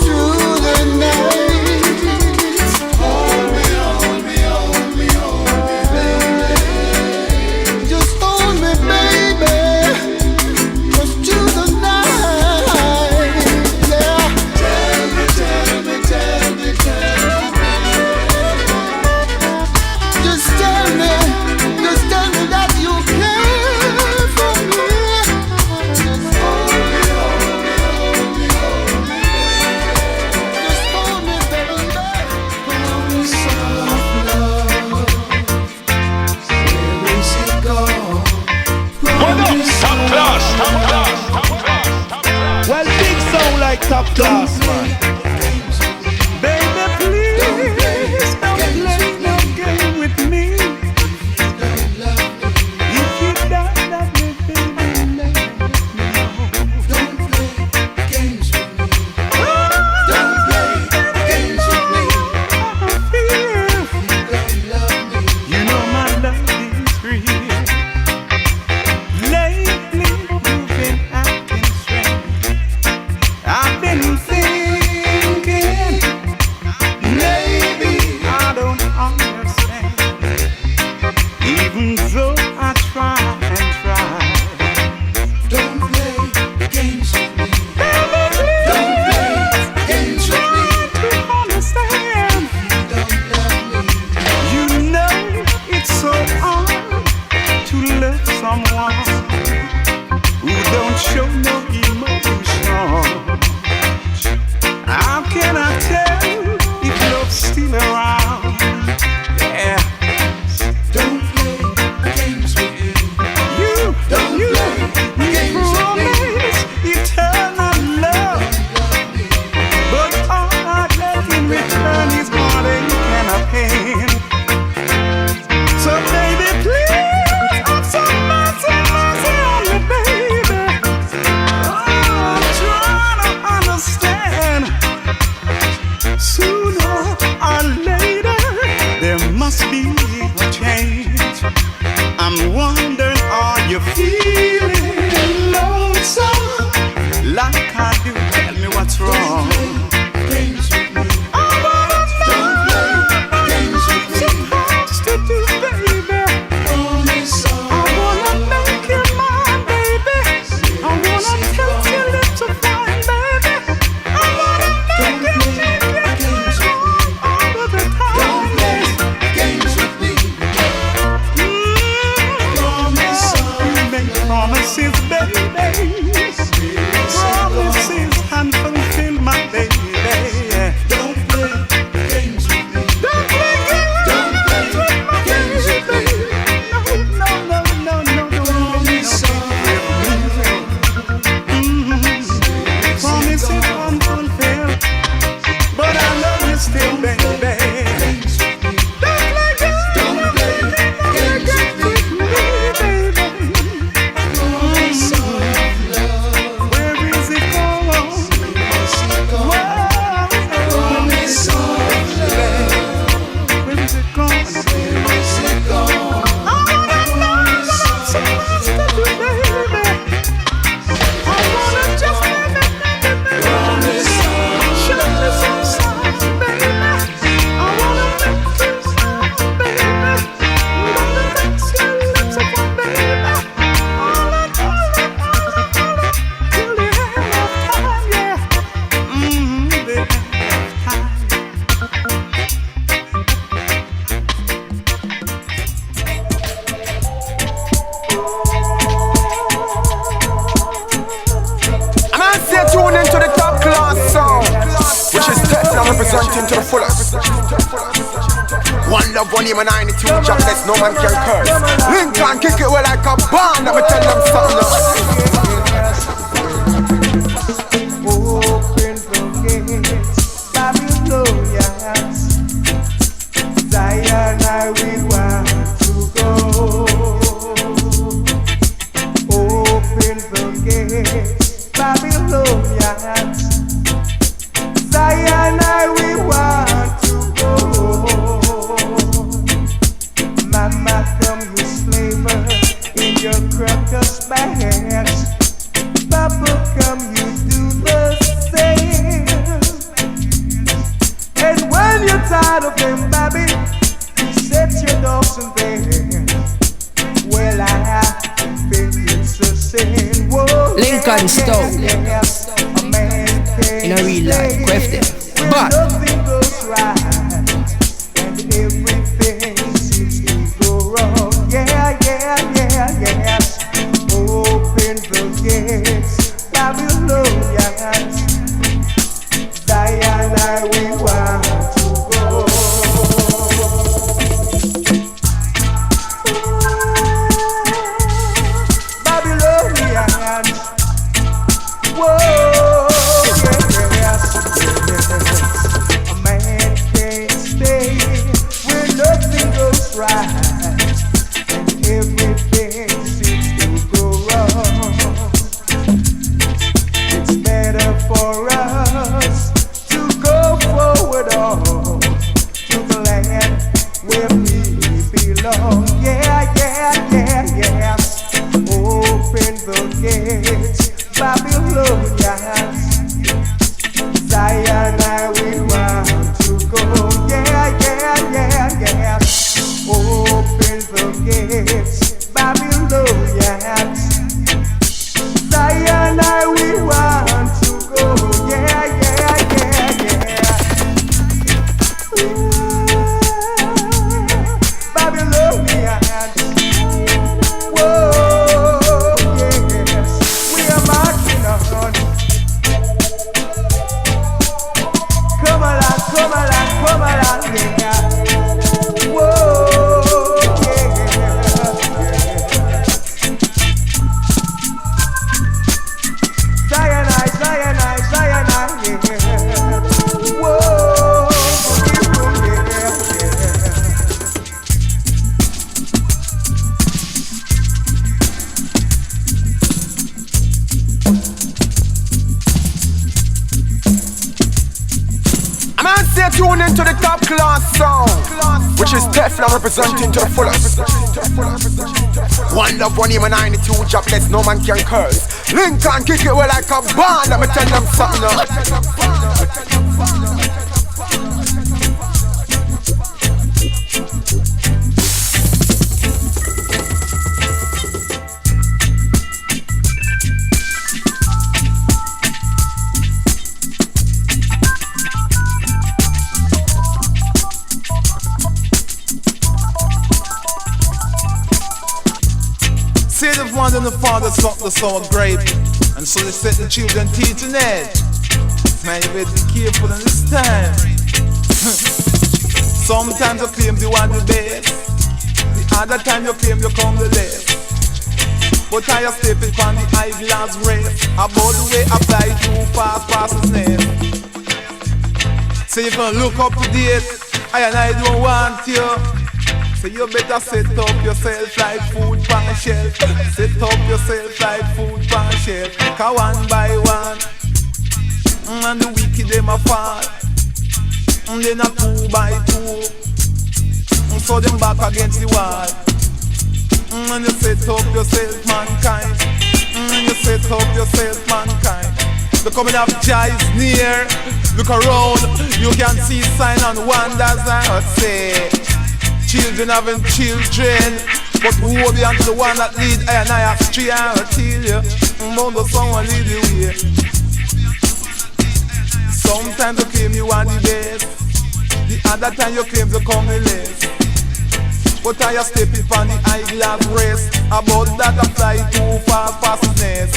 through the night. Hold me, hold me, hold me, hold me, baby. Just hold me, baby. Just through the night, yeah. Tell me, tell me, tell me, tell me. Just tell me that you care for me. Just hold me, hold me, hold me, hold me. Just hold me, baby. Promise of love. Where is it gone? Top class, top class, top class, top class. Well, big sound like top class, man. Baby, please don't play no game with me. If you don't love me, baby, let me know. Don't play games with me. Don't play games with me. Don't love me. You know my love is real. Lately you've been acting strange. I've been thinking maybe I don't understand. Even though I try and try. Don't play games with me. Baby, Don't play games with me. try to understand. Don't love me. You know it's so hard to love someone who don't show no emotion. How can I tell if love's still around? Yeah, Don't play games with me. you Don't you play games with me. promise eternal love, but all I get in return is heartache and a pain. So baby, please have some mercy on me, baby. I'm trying to understand. Sooner or later, there must be a change. I'm wondering, are you feeling lonesome like I do? Tell me what's wrong. Games with me. I wanna know Don't play games with what me. you're supposed to do, baby. Promise of I wanna make you mine, baby. I wanna taste your lips of wine, baby. I wanna make you all of the time. Don't play games with me. Promise of Make promises, baby. Promises. tune into the top class sound, which is Teflon representing to the fullest. One love, one aim, and 92 jobless, no man can curse. Lincoln kick it well like a band, let me tell them something. Open the gates, Babylonians. Zion, I will want to go. Open the gates, Babylonians. Zion, I will want to go. Mama, come you slaver in your crackers bags. Papa, come you do the same. And when you're tired of them, baby, you set your dogs in bed. Well, I think it's the same. Whoa, Lincoln Stone. yes, a man can In a real life, say crafted. when But nothing goes right and everything seems to go wrong. Yeah, yeah, yeah, yes. Open the gates, Babylonians. Zion, I will want to go. Babylonians. Whoa, yes, yes. A man can't stay when nothing goes right and everything seems to go wrong. It's better for us to go forward on to the land where we belong. Yeah, yeah, yeah, yeah. Open the gates, Babylonians. Zion, I will want to go. Yeah, yeah, yeah, yeah. Open the gates, Babylonians. Zion, I will want to go. Yeah, yeah, yeah, yeah. Babylonians. Whoa, yes. We are marching on. Come along, come along, come along, yeah. Whoa, yeah, yeah. Zionite, Zionite, Zionite, yeah. Whoa, yeah, yeah. I'm gonna stay tuned into the top class sound, which is Teflon representing to the fullest. One love, one aim, and 92 jobless, no man can curse. Lincoln kick it well like a band, let me tell them something. Say the mother and the father sucked the sour grape, and so they set the children teeth in edge. Man, you better be careful in this time. Sometimes you claim you want the best, the other time you claim you come the left. But I am stepping on the eyeglass race, about the way I fly too fast past the nest. So you can look up to date, I don't want you. So you better set up yourself like food pan shelf. Set up yourself like food pan shelf. Cause one by one, and the wicked them a fall. And then a 2 by 2, and so them back against the wall. And you set up yourself mankind. And you set up yourself mankind. The coming of Jah is near. Look around, you can see sign and wonders and say. Children having children, but who will be unto the one that lead I and I astray and tell you, but someone lead the way. Sometimes you claim you are the best, the other time you claim you come the less. But I a stepping on the eyeglass race, about that I fly too fast past the nest.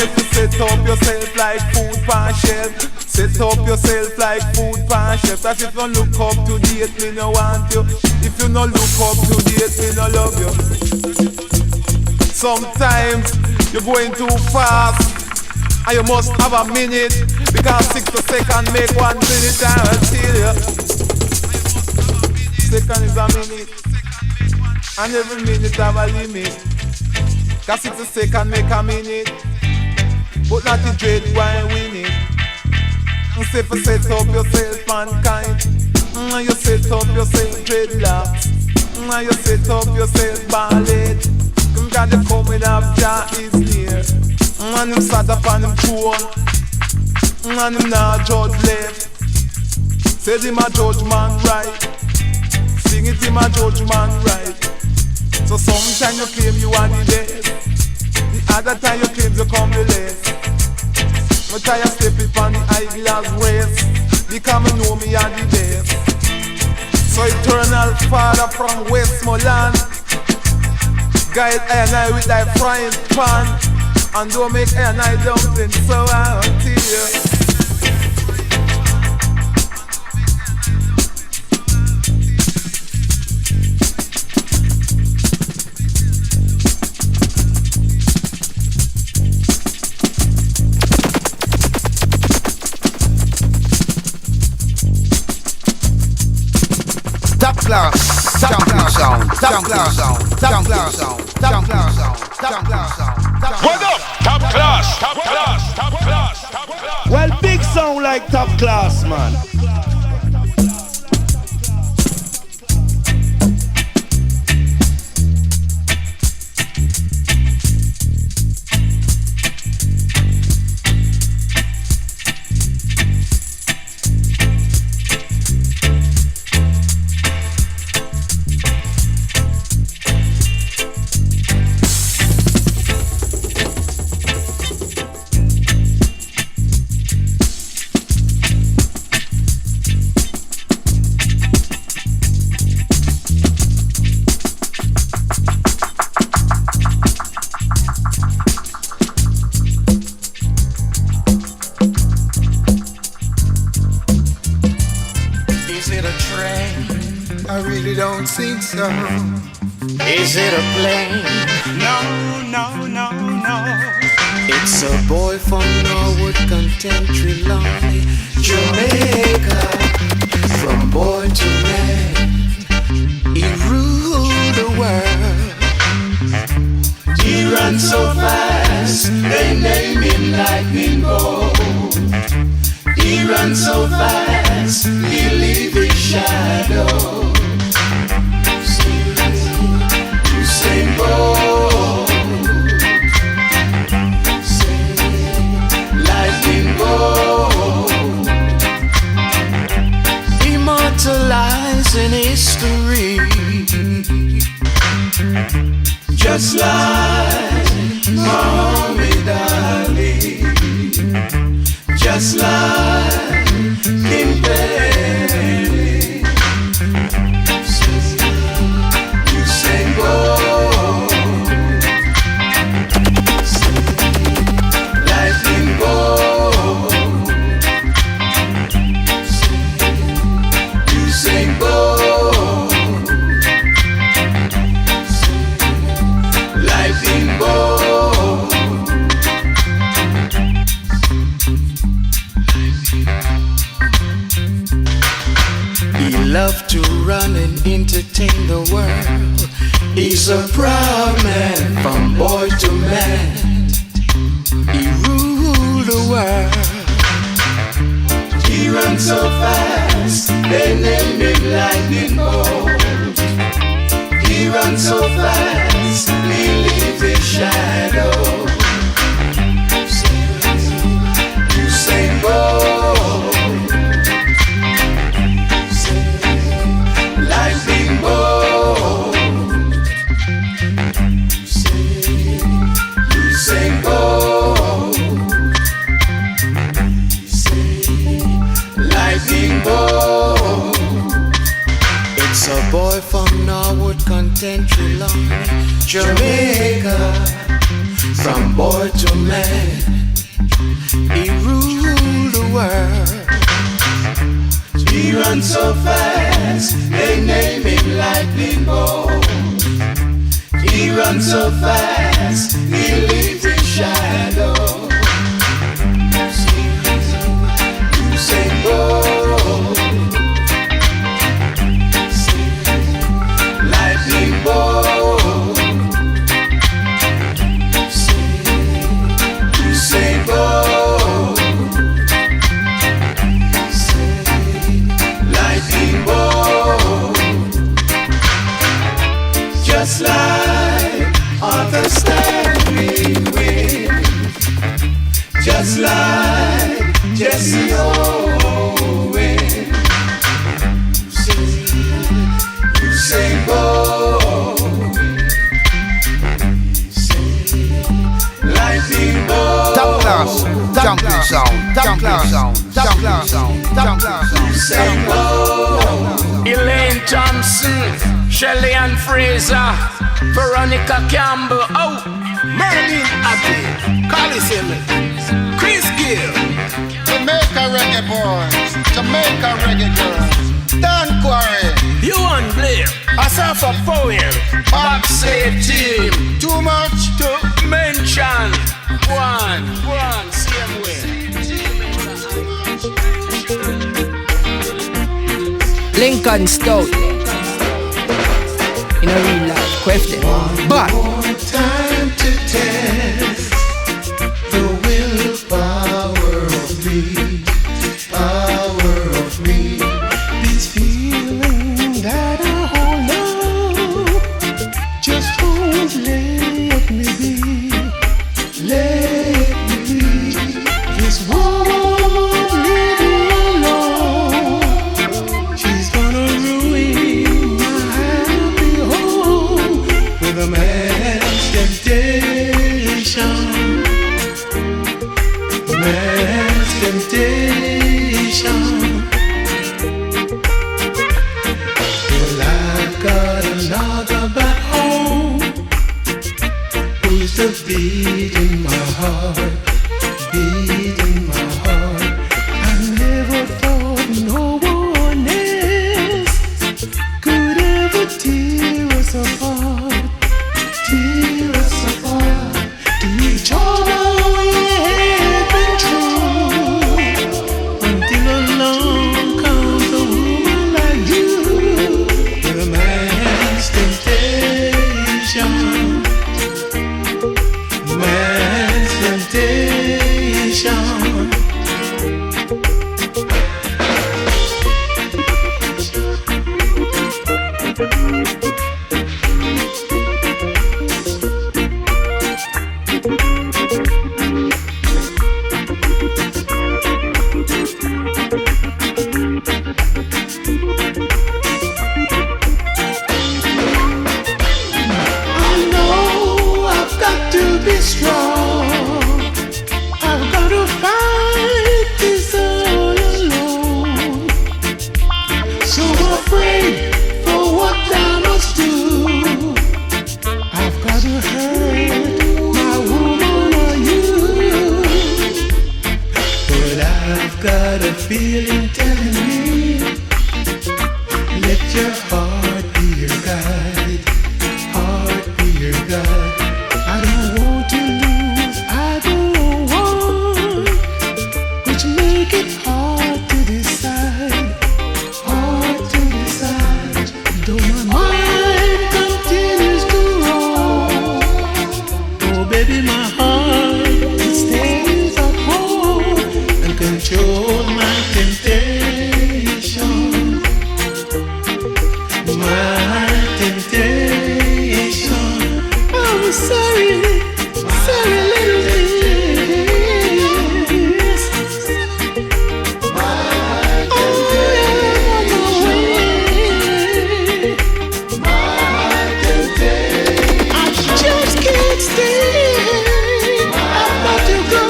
if you set up yourself like food pan shelf, set up yourself like food pan shelf. That if you look up to date, me no want you. If you no look up to date, me no love you. Sometimes you're going too fast, and you must have a minute, because 60 seconds make 1 minute. I tell you, second is a minute, and every minute have a limit. Cause 60 seconds make a minute, but not the dread why win it. Say for set up yourself mankind, you set up yourself dreadlocks, you set up yourself ballet. God the coming of Jah is near, and him sat upon him throne, and him not judge left. Said him a judge man right, sing it him a judge man right. So sometimes you claim you are the best, the other time you claim you come the less. But I step it on the eyeglass race, because me know me are the best. So eternal Father from Westmoreland, guide I and I with like frying pan, and don't make I and I dumpling, so I'll tell you. Top class, jumping sound, top class sound, top class sound, top class sound, top class sound. What up? Top class, top class, top class, top class. Well, big sound like top class, man. Don't think so. Is it a plane? No, no, no, no. It's a boy from Norwood, Contemporary Lonely, Jamaica. From boy to man, he ruled the world. He ran so fast, they named him Lightning Bolt. He ran so fast, he leave his shadow. Usain Bolt, Lightning Bolt, immortalized in history, just like Muhammad Ali, just like King Pelé. Usain Bolt, Lightning Bolt, Usain Bolt, Lightning Bolt. he loved to run and entertain the world. He's a proud man from boy to man. He ruled the world. He ran so fast, they named him Lightning Bolt. He ran so fast, he leave his shadow. Usain Bolt, Lightning Bolt, Usain Bolt, Lightning Bolt. It's a boy from Norwood, Contemporary Lonely, Jamaica. From boy to man, he ruled the world. He runs so fast, they name him Lightning Bolt. He runs so fast, he leaves his shadow. Usain Bolt, Lightning Bolt, Usain Bolt, Lightning Bolt. Just like Arthur Stanley Wynn, just like Jesse Owens, Usain Bolt, Lightning Bolt. Top class, jumping sound, top class sound, top class sound, top class sound. Usain Bolt. Elaine Thompson, Shelley and Fraser, Veronica Campbell, oh, Merlin Abbey, Carly Simmons, Chris Gill, Jamaica reggae boys, Jamaica reggae girls, Dan Quarry, Ewan Blair, Asafa Powell, Bobsleigh Team, too much to mention, one, same way. Lincoln Stout. In a real life, question. But One time to test the willpower of me, power of me. This feeling that I hold now just won't let me be, let me be. This won't leave me alone. She's gonna ruin my happy home with a man's temptation, man's temptation. Well, I've got another back home who's the beat in my heart, beat in my heart. I never thought no one else could ever tear us apart, tear us apart. To each other we had been true until along comes a woman like you with a man's temptation, man's temptation. I know I've got to be strong. I've got to fight this all alone. So afraid for what I must do. I've got to hurt my woman or you. But I've got a feeling telling me, let your heart be your guide, heart be your guide. I don't want to lose either one, which make it hard to decide, hard to decide. Though my mind continues to roam, oh baby, my heart it stays at home and control my temptation, my temptation. I'm sorry, sorry little miss. Oh, yeah, on my way. I just can't stay. I've got to go.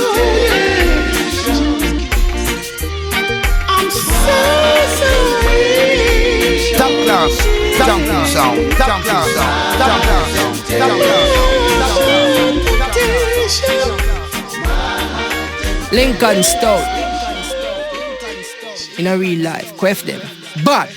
I'm so sorry. Top class, jumping sound, top class sound, top class sound, top class sound, top class sound. Lincoln Stout. In a real life, quaff them. But